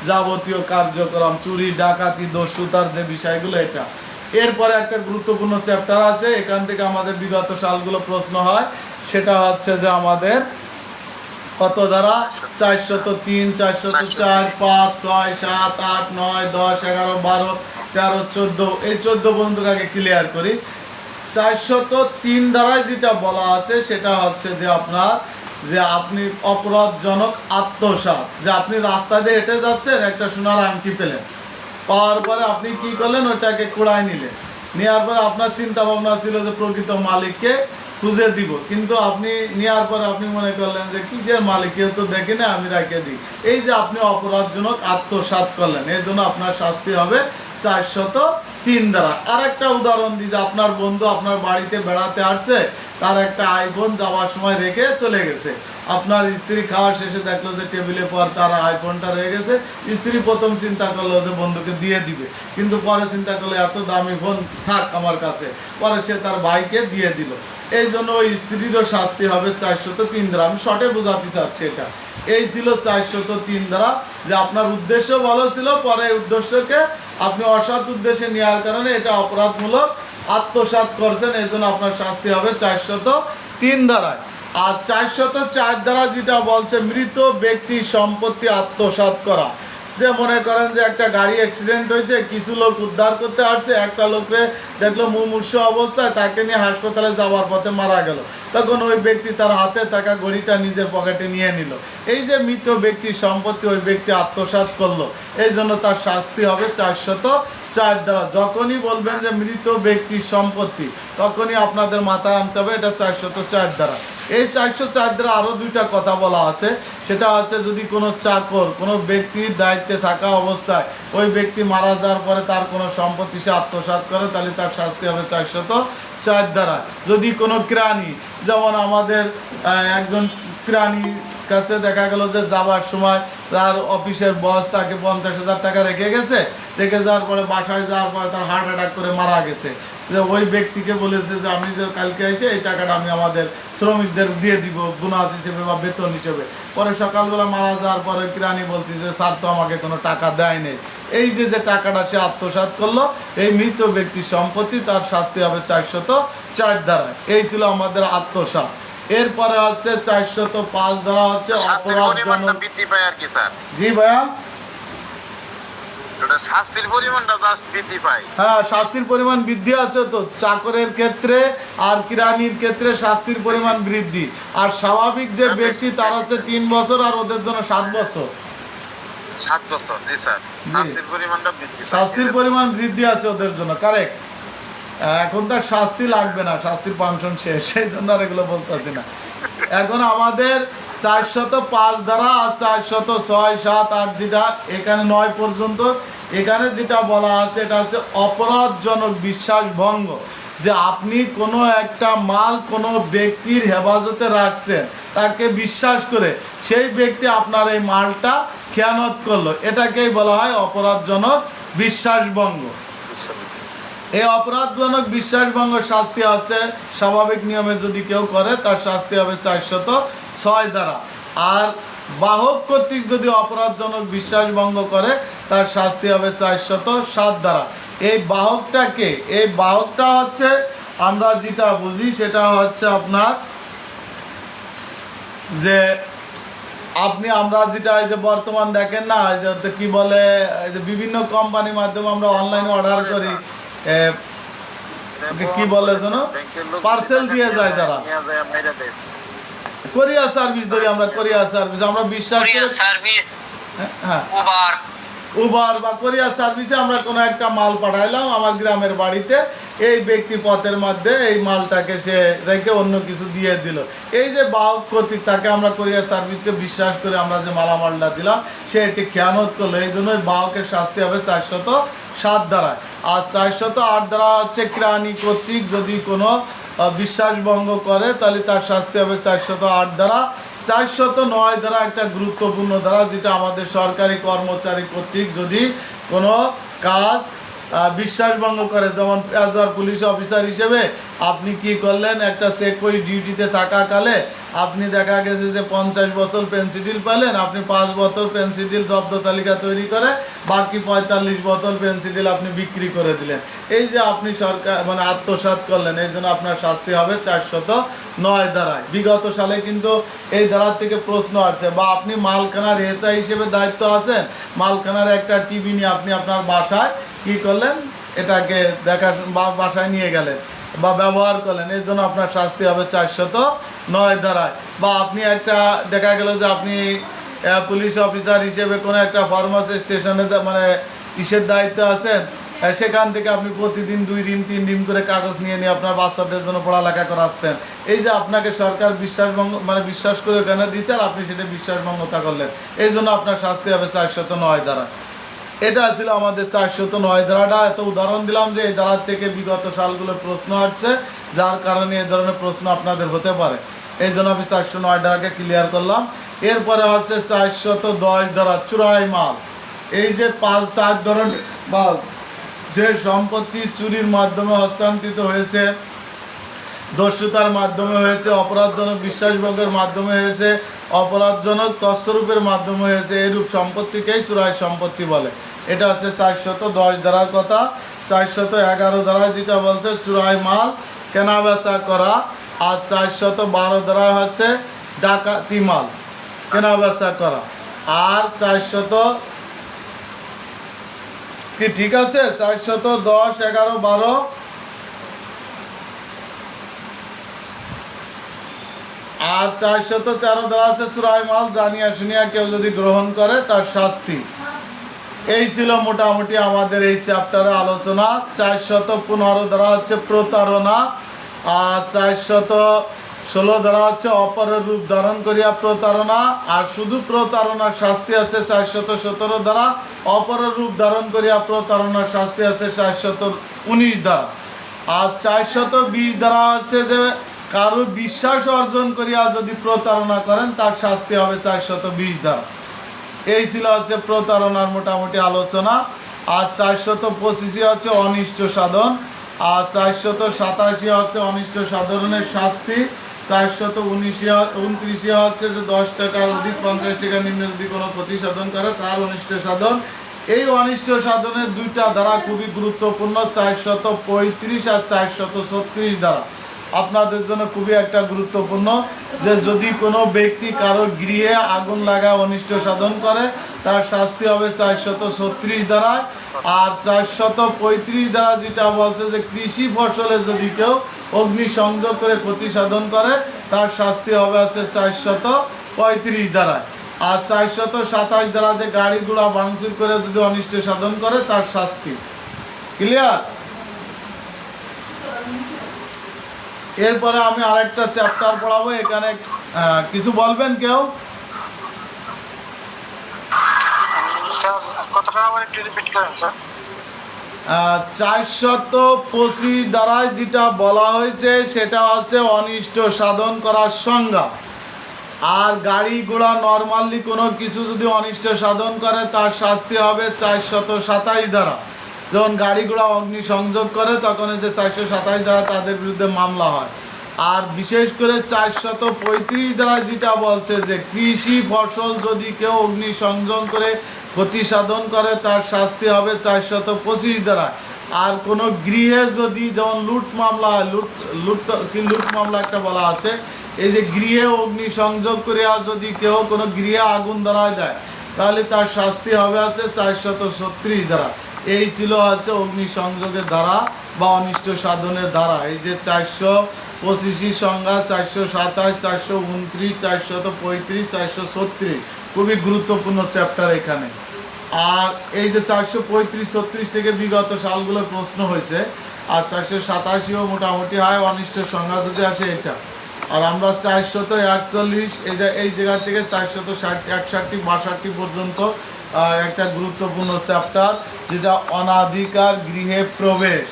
যাবতীয় কার্যক্রম, চুরি ডাকাতি দস্যুতার যে বিষয়গুলো এটা। এরপরে একটা গুরুত্বপূর্ণ চ্যাপ্টার আছে, এখান থেকে আমাদের বিগত সালগুলো প্রশ্ন হয়, সেটা হচ্ছে যে আমাদের কত ধারা, 403, 404, 5, 6, 7, 8, 9, 10, 11, 12, 13, 14, এই 14 পর্যন্ত আগে ক্লিয়ার করি। 403 ধারায় যেটা বলা আছে সেটা হচ্ছে যে আপনার, যে আপনি অপরাধজনক আত্মসাৎ, যে আপনি রাস্তা দিয়ে হেঁটে যাচ্ছেন, একটা সোনার আংটি পেলেন, পাওয়ার পরে আপনি কি করলেন, ওইটাকে কুড়ায় নিলেন, নেওয়ার পরে আপনার চিন্তা ভাবনা ছিল যে প্রকৃত মালিককে খুঁজে দিব, কিন্তু আপনি নেওয়ার পর আপনি মনে করলেন যে কিসের মালিক, কেউ তো দেখি না, আমি রেখে দিই। এই যে আপনি অপরাধজনক আত্মসাৎ করলেন, এই জন্য আপনার শাস্তি হবে 403 দ্বারা। আর একটা উদাহরণ দিই যে আপনার বন্ধু আপনার বাড়িতে বেড়াতে আসছে, তার একটা আইফোন যাওয়ার সময় রেখে চলে গেছে। আপনার স্ত্রী খাওয়া শেষে দেখলো যে টেবিলে পর তার আইফোনটা রয়ে গেছে। স্ত্রী প্রথম চিন্তা করলো যে বন্ধুকে দিয়ে দিবে, কিন্তু পরে চিন্তা করলো এত দামি ফোন থাক আমার কাছে, পরে সে তার ভাইকে দিয়ে দিল। এই জন্য ওই স্ত্রীরও শাস্তি হবে 403 দ্বারা। আমি শর্টে বোঝাতে চাচ্ছি এটা। এই ছিল 403 দ্বারা, যে আপনার উদ্দেশ্য ভালো ছিল, পরে উদ্দেশ্যকে আপনি অসৎ উদ্দেশ্যে নেওয়ার কারণে এটা অপরাধমূলক আত্মসাৎ করছেন, এই জন্য আপনার শাস্তি হবে 403 দ্বারায়। আর 404 দ্বারা যেটা বলছে মৃত ব্যক্তির সম্পত্তি আত্মসাৎ করা। যে মনে করেন যে একটা গাড়ি অ্যাক্সিডেন্ট হয়েছে, কিছু লোক উদ্ধার করতে আসছে, একটা লোককে দেখলো মুমূর্ষু অবস্থায়, তাকে নিয়ে হাসপাতালে যাওয়ার পথে মারা গেল। তখন ওই ব্যক্তি তার হাতে থাকা ঘড়িটা নিজের পকেটে নিয়ে নিল। এই যে মৃত ব্যক্তির সম্পত্তি ওই ব্যক্তি আত্মসাৎ করলো, এই জন্য তার শাস্তি হবে 404 দ্বারা। যখনই বলবেন যে মৃত ব্যক্তির সম্পত্তি, তখনই আপনাদের মাথায় আনতে হবে এটা 404 দ্বারা। এই 404 দ্বারা আরও দুইটা কথা বলা আছে। সেটা হচ্ছে যদি কোনো চাকর কোনো ব্যক্তির দায়িত্বে থাকা অবস্থায় ওই ব্যক্তি মারা যাওয়ার পরে তার কোনো সম্পত্তি সে আত্মসাৎ করে, তাহলে তার শাস্তি হবে 404 দ্বারা। যদি কোনো কেরানি, যেমন আমাদের একজন কেরানি কাছে দেখা গেল যে যাবার সময় তার অফিসের বস তাকে 50,000 টাকা রেখে গেছে, রেখে যাওয়ার পরে বাসায় যাওয়ার পরে তার হার্ট অ্যাটাক করে মারা গেছে। যে ওই ব্যক্তিকে বলেছে যে আমি যে কালকে এসে এই টাকাটা আমি আমাদের শ্রমিকদের দিয়ে দিব বোনাস হিসেবে বা বেতন হিসেবে। পরে সকালবেলা মারা যাওয়ার পরে কিরানি বলতেছে স্যার তো আমাকে কোনো টাকা দেয় নেই। এই যে যে টাকাটা সে আত্মসাৎ করলো, এই মৃত ব্যক্তির সম্পত্তি, তার শাস্তি হবে 404 দ্বারা। এই ছিল আমাদের আত্মসাৎ। এরপরে হচ্ছে 405 দ্বারা হচ্ছে অপরাধজনক বৃদ্ধি পায় আর কি স্যার। জি ভাইয়া, শাস্তির পরিমাণটা জাস্ট বৃদ্ধি পায়। হ্যাঁ, শাস্তির পরিমাণ বৃদ্ধি আছে তো। চাকরের ক্ষেত্রে আর কিরানির ক্ষেত্রে শাস্তির পরিমাণ বৃদ্ধি। আর স্বাভাবিক যে ব্যক্তি তার হচ্ছে 3 বছর, আর ওদের জন্য 7 বছর। 7 বছর, জি স্যার। শাস্তির পরিমাণটা বৃদ্ধি পায়। শাস্তির পরিমাণ বৃদ্ধি আছে ওদের জন্য, কারেক্ট। এখন তার শাস্তি লাগবে না, শাস্তির ফাংশন শেষ, সেই জন্য আর এগুলো বলতেছি না। এখন আমাদের 405 দ্বারা আর 406, 7, 8 যেটা এখানে 9 পর্যন্ত, এখানে যেটা বলা আছে এটা হচ্ছে অপরাধজনক বিশ্বাস ভঙ্গ। যে আপনি কোনো একটা মাল কোনো ব্যক্তির হেফাজতে রাখছেন, তাকে বিশ্বাস করে সেই ব্যক্তি আপনার এই মালটা খেয়ানত করলো, এটাকেই বলা হয় অপরাধজনক বিশ্বাসভঙ্গ। এই অপরাধজনক বিশ্বাসভঙ্গ শাস্তি আছে স্বাভাবিক নিয়মে যদি কেউ করে তার শাস্তি হবে 406 দ্বারা। আর বাহক কর্তৃক যদি অপরাধজনক বিশ্বাসভঙ্গ করে তার শাস্তি হবে 407 দ্বারা। এই বাহকটাকে, এই বাহকটা হচ্ছে আমরা যেটা বুঝি সেটা হচ্ছে আপনার যে আমরা যেটা এই যে বর্তমান দেখেন না, এই যে কি বলে, এই যে বিভিন্ন কোম্পানির মাধ্যমে আমরা অনলাইনে অর্ডার করি, কি বলে যেন পার্সেল দিয়ে যায়, যারা কোরিয়ার সার্ভিস ধরি আমরা, কোরিয়ার সার্ভিস আমরা বিশ্বাস করি, হ্যাঁ উবার বা কোরিয়ার সার্ভিসে আমরা কোনো একটা মাল পাঠাইলাম আমার গ্রামের বাড়িতে, এই ব্যক্তি পথের মধ্যে এই মালটাকে সে রেখে অন্য কিছু দিয়ে দিল। এই যে বাহক কর্তৃক তাকে আমরা কোরিয়ার সার্ভিসকে বিশ্বাস করে আমরা যে মালামালটা দিলাম, সে এটি খেয়ানত করলো, এই জন্য বাহকের শাস্তি হবে 407 দ্বারা। আর 408 দ্বারা হচ্ছে কেরানি কর্তৃক যদি কোনো বিশ্বাসভঙ্গ করে তাহলে তার শাস্তি হবে 408 দ্বারা। 409 দ্বারা একটা গুরুত্বপূর্ণ দ্বারা, যেটা আমাদের সরকারি কর্মচারী কর্তৃক যদি কোনো কাজ বিশ্বাসভঙ্গ করে, যেমন পেশাদার পুলিশ অফিসার হিসেবে আপনি কি করলেন, একটা সেকই ডিউটিতে থাকাকালে আপনি দেখা গেছে যে 50 বোতল পেনসিডিল পেলেন, আপনি 5 বোতল পেনসিডিল জব্দ তালিকা তৈরি করে বাকি 45 বোতল পেনসিডিল আপনি বিক্রি করে দিলেন। এই যে আপনি সরকার মানে আত্মসাৎ করলেন, এই জন্য আপনার শাস্তি হবে 409 দ্বারায়। বিগত সালে কিন্তু এই ধারার থেকে প্রশ্ন আসছে, বা আপনি মালখানার এসআই হিসেবে দায়িত্ব আছেন, মালখানার একটা টিভি নিয়ে আপনি আপনার বাসায় কি করলেন, এটাকে দেখা বা বাসায় নিয়ে গেলেন বা ব্যবহার করলেন, এর জন্য আপনার শাস্তি হবে 409 দ্বারায়। বা আপনি একটা দেখা গেল যে আপনি পুলিশ অফিসার হিসেবে কোনো একটা ফার্মাসি স্টেশনে মানে ইসের দায়িত্ব আছেন, সেখান থেকে আপনি প্রতিদিন 2 রিম 3 রিম করে কাগজ নিয়ে নিয়ে আপনার বাচ্চাদের জন্য পড়ালেখা করাচ্ছেন। এই যে আপনাকে সরকার বিশ্বাস করে ওখানে দিয়েছে আর আপনি সেটা বিশ্বাসভঙ্গতা করলেন, এই জন্য আপনার শাস্তি হবে 409 ধারা। এটা ছিল আমাদের 409 ধারাটা। এত উদাহরণ দিলাম যে এই ধারার থেকে বিগত সালগুলো প্রশ্ন আসছে, যার কারণে এই ধরনের প্রশ্ন আপনাদের হতে পারে, এই জন্য আমি 409 ধারাকে ক্লিয়ার করলাম। এরপরে হচ্ছে 410 ধারা চুরাই মাল। এই যে 4 ধরনের মাল যে সম্পত্তি চুরির মাধ্যমে হস্তান্তরিত হয়েছে, দস্যুতার মাধ্যমে হয়েছে, অপরাধজনক বিশ্বাসভঙ্গের মাধ্যমে হয়েছে, অপরাধজনক তৎস্বরূপের মাধ্যমে হয়েছে, এইরূপ সম্পত্তিকেই চুরাই সম্পত্তি বলে। এটা হচ্ছে 410 ধারার কথা। 411 ধারা যেটা বলছে চুরাই মাল কেনা বেচা করা, আর 412 ধারা হচ্ছে ডাকাতি মাল কেনা বেচা করা, আর 400 কি ঠিক আছে 410, 11, 12 আর 413 ধারা আছে চুরাই মাল জানিয়া শুনিয়া কেউ যদি গ্রহণ করে তার শাস্তি। এই ছিল মোটামুটি আমাদের এই চ্যাপ্টারে আলোচনা। 415 ধারা হচ্ছে প্রতারণা, আর 416 ধারা হচ্ছে অপরের রূপ ধারণ করিয়া প্রতারণা, আর শুধু প্রতারণার শাস্তি আছে 417 ধারা, অপরের রূপ ধারণ করিয়া প্রতারণার শাস্তি আছে 419 ধারা, আর 420 ধারা হচ্ছে যে কারো বিশ্বাস অর্জন করিয়া যদি প্রতারণা করেন তার শাস্তি হবে 420 ধারা। এই ছিল হচ্ছে প্রতারণার মোটামুটি আলোচনা। আর 425 হচ্ছে অনিষ্ট সাধন, আর 487 হচ্ছে অনিষ্ট সাধনের শাস্তি, 429 হচ্ছে যে 10 টাকার অধিক 50 টাকা নিম্নে যদি কোনো ক্ষতি সাধন করে তার অনিষ্ট সাধন। এই অনিষ্ট সাধনের 2টা ধারা খুবই গুরুত্বপূর্ণ, 435 আর 436 ধারা আপনাদের জন্য খুবই একটা গুরুত্বপূর্ণ। যে যদি কোনো ব্যক্তি কারো গৃহে আগুন লাগায় অনিষ্ট সাধন করে তার শাস্তি হবে 436 ধারায়, আর 435 ধারা যেটা বলছে যে কৃষি ফসলে যদি কেউ অগ্নি সংযোগ করে ক্ষতি সাধন করে তার শাস্তি হবে হচ্ছে 435 ধারায়, আর 427 ধারা যে গাড়ি ঘোড়া ভাঙচুর করে যদি অনিষ্ট সাধন করে তার শাস্তি। ক্লিয়ার? এরপরে আমি আরেকটা চ্যাপ্টার পড়াবো, এখানে কিছু বলবেন কেউ? স্যার কথাটা আবার একটু রিপিট করেন স্যার। 425 দ্বারায় যেটা বলা হয়েছে সেটা হচ্ছে অনিষ্ট সাধন করার সংজ্ঞা। আর গাড়ি ঘোড়া নর্মালি কোনো কিছু যদি অনিষ্ট সাধন করে তার শাস্তি হবে 427 দ্বারা। যখন গাড়ি ঘোড়া অগ্নি সংযোগ করে তখন এই যে 427 দ্বারা তাদের বিরুদ্ধে মামলা হয়। আর বিশেষ করে 435 দ্বারা যেটা বলছে যে কৃষি ফসল যদি কেউ অগ্নি সংযোগ করে ক্ষতি সাধন করে তার শাস্তি হবে 425 দ্বারা। আর কোনো গৃহে যদি যেমন লুট মামলা, লুট মামলা একটা বলা আছে, এই যে গৃহে অগ্নি সংযোগ করে যদি কেউ কোনো গৃহে আগুন ধরায় দেয় তাহলে তার শাস্তি হবে আছে 436 দ্বারা। এই ছিল হচ্ছে অগ্নি সংযোগের দ্বারা বা অনিষ্ট সাধনের দ্বারা। এই যে 425 সংজ্ঞা, 427, 429, 435, 436 খুবই গুরুত্বপূর্ণ চ্যাপ্টার এখানে। আর এই যে 435-36 থেকে বিগত সালগুলো প্রশ্ন হয়েছে, আর 487ও মোটামুটি হয় অনিষ্ট সংজ্ঞা যদি আসে এটা। আর আমরা 441 এই জায়গা থেকে 460, 61, 62 পর্যন্ত একটা গুরুত্বপূর্ণ চ্যাপ্টার যেটা অনাধিকার গৃহে প্রবেশ।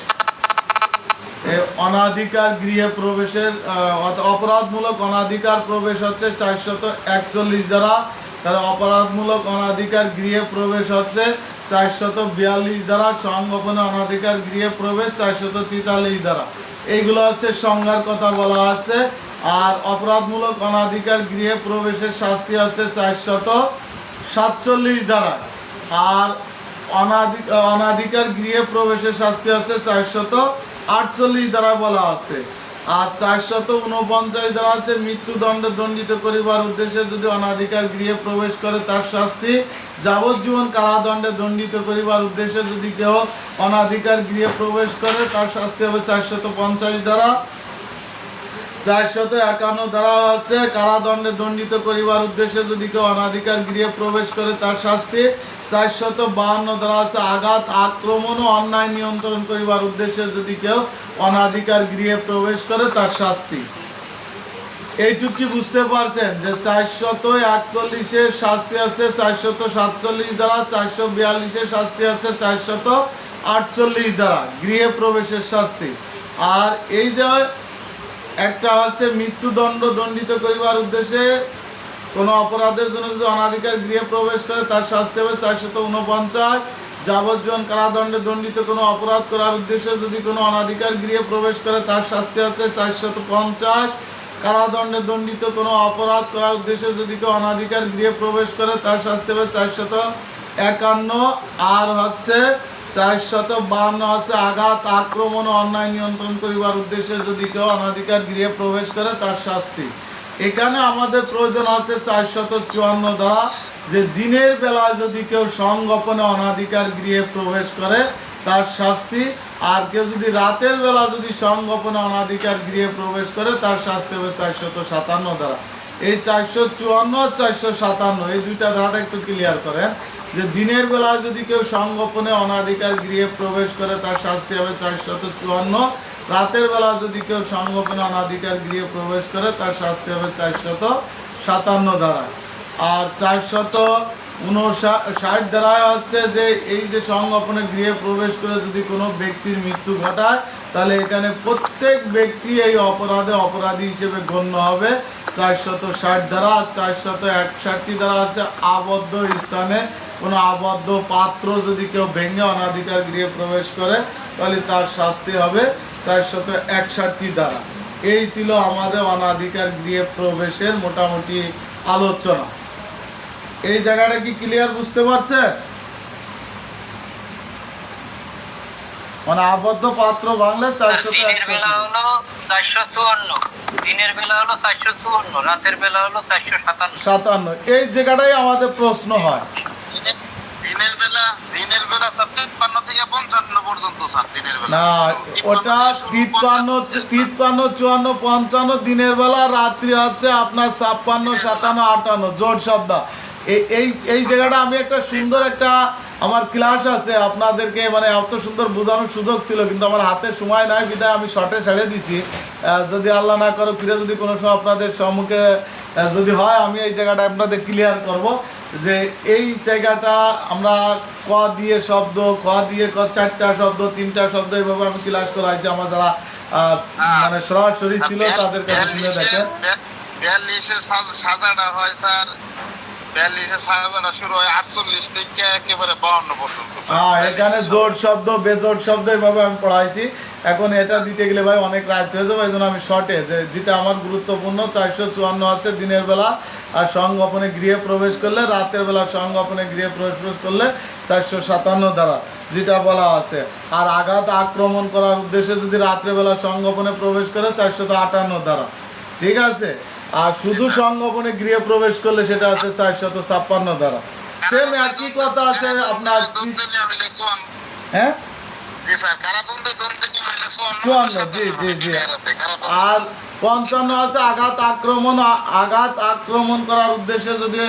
এই অনাধিকার গৃহে প্রবেশের অপরাধমূলক অনাধিকার প্রবেশ হচ্ছে 441 দ্বারা, তার অপরাধমূলক অনাধিকার গৃহে প্রবেশ হচ্ছে 442 দ্বারা, সংগোপনে অনাধিকার গৃহে প্রবেশ 443 দ্বারা। এইগুলো হচ্ছে সংজ্ঞার কথা বলা আছে। আর অপরাধমূলক অনাধিকার গৃহে প্রবেশের শাস্তি হচ্ছে 447 দ্বারা। আর অনাধিকার গৃহে প্রবেশের শাস্তি হচ্ছে 448 দ্বারা বলা আছে। আর 449 দ্বারা আছে মৃত্যুদণ্ডে দণ্ডিত করিবার উদ্দেশ্যে যদি অনাধিকার গৃহে প্রবেশ করে তার শাস্তি, যাবজ্জীবন কারাদণ্ডে দণ্ডিত করিবার উদ্দেশ্যে যদি কেউ অনাধিকার গৃহে প্রবেশ করে তার শাস্তি হবে 450 দ্বারা। 451 ধারা হচ্ছে কারাদণ্ডে দণ্ডিত করিবার উদ্দেশ্যে যদি কেউ অনাধিকার গৃহে প্রবেশ করে তার শাস্তি। 452 ধারা আছে আঘাত আক্রমণ ও অন্যায় নিয়ন্ত্রণ করিবার উদ্দেশ্যে যদি কেউ অনাধিকার গৃহে প্রবেশ করে তার শাস্তি। এইটুকু কি বুঝতে পারছেন যে 441-এর শাস্তি আছে 447 দ্বারা, 442-এর শাস্তি আছে 448 দ্বারা গৃহে প্রবেশের শাস্তি। আর এই যে একটা হচ্ছে মৃত্যুদণ্ড দণ্ডিত করিবার উদ্দেশ্যে কোনো অপরাধের জন্য যদি অনাধিকার গৃহে প্রবেশ করে তার শাস্তি হবে 449। যাবজ্জীবন কারাদণ্ডে দণ্ডিত কোনো অপরাধ করার উদ্দেশ্যে যদি কোনো অনাধিকার গৃহে প্রবেশ করে তার শাস্তি আছে 450। কারাদণ্ডে দণ্ডিত কোনো অপরাধ করার উদ্দেশ্যে যদি কেউ অনাধিকার গৃহে প্রবেশ করে তার শাস্তি হবে 451। আর হচ্ছে 452 হচ্ছে আঘাত আক্রমণ ও অন্যায় নিয়ন্ত্রণ করিবার উদ্দেশ্যে যদি কেউ অনাধিকার গৃহে প্রবেশ করে তার শাস্তি। এখানে আমাদের প্রয়োজন আছে 454 দ্বারা, যে দিনের বেলা যদি কেউ সংগোপনে অনাধিকার গৃহে প্রবেশ করে তার শাস্তি। আর কেউ যদি রাতের বেলা যদি সংগোপনে অনাধিকার গৃহে প্রবেশ করে তার শাস্তি হবে 457 দ্বারা। এই 454 457 এই দুইটা ধারাটা একটু ক্লিয়ার করেন, যে দিনের বেলা যদি কেউ সংগোপনে অনাধিকার গৃহে প্রবেশ করে তার শাস্তি হবে 454। রাতের বেলা যদি কেউ সংগোপনে অনাধিকার গৃহে প্রবেশ করে তার শাস্তি হবে 457 দ্বারা। আর 459 দ্বারায় হচ্ছে যে এই যে সংগোপনে গৃহে প্রবেশ করে যদি কোনো ব্যক্তির মৃত্যু ঘটায় তাহলে এখানে প্রত্যেক ব্যক্তি এই অপরাধে অপরাধী হিসেবে গণ্য হবে 460 দ্বারা। 461 দ্বারা হচ্ছে আবদ্ধ স্থানে কোনো আবদ্ধ পাত্র যদি কেউ ভেঙে অনাধিকার গৃহে প্রবেশ করে তাহলে তার শাস্তি হবে 461 দ্বারা। এই ছিল আমাদের অনাধিকার গৃহে প্রবেশের মোটামুটি আলোচনা। এই জায়গাটা কি ক্লিয়ার বুঝতে পারছেন? মানে আবদ্ধ পাত্র বাংলা 457, এই জায়গাটাই আমাদের প্রশ্ন হয়। দিনের বেলা 53 থেকে 55 পর্যন্ত স্যার দিনের বেলা। না, ওটা 53, 54, 55 দিনের বেলা, রাত্রি হচ্ছে আপনার 56, 57, 58 জোট শব্দ। এই জায়গাটা আমি একটা সুন্দর একটা আমার ক্লাস আছে আপনাদেরকে, মানে এত সুন্দর বোঝানোর সুযোগ ছিল কিন্তু আমার হাতে সময় নাই বিধায় আমি শর্টে ছেড়ে দিচ্ছি। যদি আল্লাহ না করো ফিরে যদি কোনো সময় আপনাদের সম্মুখে যদি হয় আমি এই জায়গাটা আপনাদের ক্লিয়ার করব, যে এই জায়গাটা আমরা ক দিয়ে শব্দ, ক দিয়ে চারটা শব্দ, তিনটা শব্দ এইভাবে আমি ক্লাস করাইছি। আমার যারা মানে সরাসরি ছিল তাদের কাছে শুনে দেখেন। 42 সাজাটা হয় স্যার, 42 সাজাটা শুরু হয় 48 থেকে একেবারে 52 পর্যন্ত। এখানে জোট শব্দ বেজোট শব্দ এইভাবে আমি পড়াইছি। এখন এটা দিতে গেলে ভাই অনেক রাত হয়ে যাবে, এই জন্য আমি শর্টে যেটা আমার গুরুত্বপূর্ণ 454 হচ্ছে দিনের বেলা আর সংগোপনে গৃহে প্রবেশ করলে, রাতের বেলা সংগোপনে গৃহে প্রবেশ করলে 457 দ্বারা যেটা বলা আছে। আর আঘাত আক্রমণ করার উদ্দেশ্যে যদি রাত্রেবেলা সংগোপনে প্রবেশ করে 458 দ্বারা, ঠিক আছে। আর শুধু সংগোপনে গৃহে প্রবেশ করলে সেটা আছে 456 দ্বারা। সেম একই কথা আছে আপনার, হ্যাঁ 54, জি জি জি। আর 55 আছে আঘাত আক্রমণ করার উদ্দেশ্যে যদি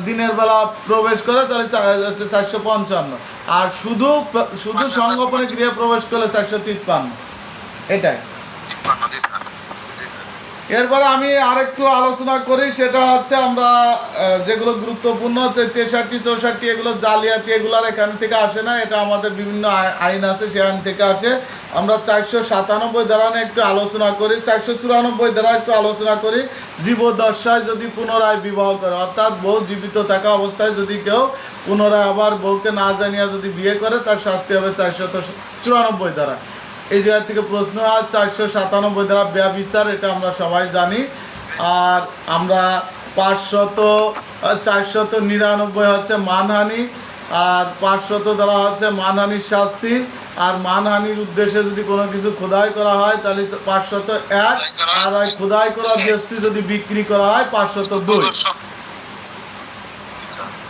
দিনের বেলা প্রবেশ করে তাহলে 455। আর শুধু সংগোপনে গৃহে প্রবেশ করলে 453। এটাই। এরপরে আমি আরেকটু আলোচনা করি, সেটা হচ্ছে আমরা যেগুলো গুরুত্বপূর্ণ 63, 64 এগুলো জালিয়াতি, এগুলোর এখান থেকে আসে না, এটা আমাদের বিভিন্ন আইন আছে সেই আইন থেকে আসে। আমরা 497 ধারা নিয়ে একটু আলোচনা করি, 494 ধারা একটু আলোচনা করি। জীবদ্দশায় যদি পুনরায় বিবাহ করে, অর্থাৎ বউ জীবিত থাকা অবস্থায় যদি কেউ পুনরায় আবার বউকে না জানিয়ে যদি বিয়ে করে তার শাস্তি হবে 494 ধারা। এই জায়গা থেকে প্রশ্ন হয় 497 দ্বারা ব্যভিচার, এটা আমরা সবাই জানি। আর আমরা 499 হচ্ছে মানহানি, আর 500 দ্বারা হচ্ছে মানহানির শাস্তি। আর মানহানির উদ্দেশ্যে যদি কোনো কিছু খোদাই করা হয় তাহলে 501। আর ওই খোদাই করা বস্তু যদি বিক্রি করা হয় 502,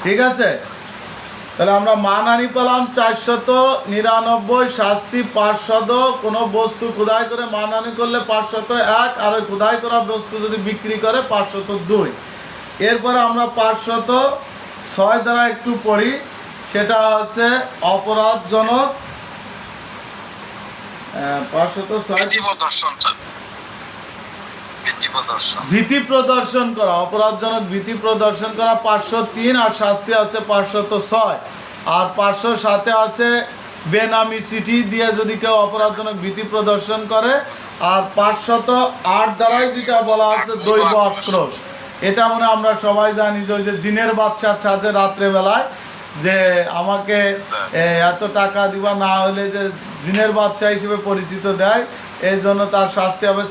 ঠিক আছে। তাহলে আমরা মানহানি পেলাম 499, শাস্তি 500, কোনো বস্তু খোদাই করে মানহানি করলে 501, আর ওই খোদাই করা বস্তু যদি বিক্রি করে 502। এরপরে আমরা 506 দ্বারা একটু পড়ি, সেটা হচ্ছে অপরাধজনক 506 ভীতি প্রদর্শন স্যার, ভীতি প্রদর্শন। ভীতি প্রদর্শন করা, অপরাধজনক ভীতি প্রদর্শন করা 503, আর শাস্তি আছে 506। আর 507 আছে বেনামি চিঠি দিয়ে যদি কেউ অপরাধজনক ভীতি প্রদর্শন করে। আর 508 দ্বারাই যেটা বলা আছে দৈব আক্রোশ, এটা মনে হয় আমরা সবাই জানি যে ওই যে জিনের বাচ্চার সাথে রাত্রেবেলায় যে আমাকে এত টাকা দিবা, না হলে যে জিনের বাচ্চা হিসেবে পরিচিত দেয়, এই জন্য তার শাস্তি হবে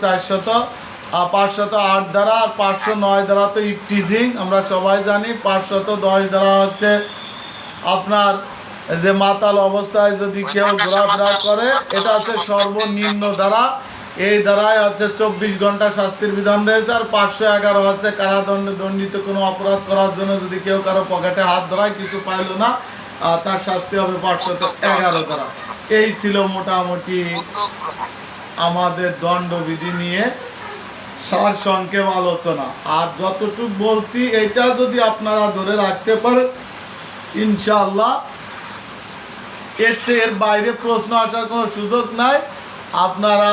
508 দ্বারা। আর 509 দ্বারা তো ইফটিজিং আমরা সবাই জানি। 510 দ্বারা হচ্ছে আপনার যে মাতাল অবস্থায় যদি কেউ ঘোরাফেরা করে, এটা হচ্ছে সর্বনিম্ন দ্বারা। এই দ্বারাই হচ্ছে 24 ঘন্টা শাস্তির বিধান রয়েছে। আর 511 হচ্ছে কারাদণ্ডে দণ্ডিত কোনো অপরাধ করার জন্য যদি কেউ কারো পকেটে হাত ধরায়, কিছু পাইলো না, তার শাস্তি হবে 511 দ্বারা। এই ছিল মোটামুটি আমাদের দণ্ডবিধি নিয়ে সার সংক্ষেপ আলোচনা। আর যতটুকু বলছি এটা যদি আপনারা ধরে রাখতে পারেন, ইনশাআল্লাহ এর বাইরে প্রশ্ন আসার কোনো সুযোগ নাই। আপনারা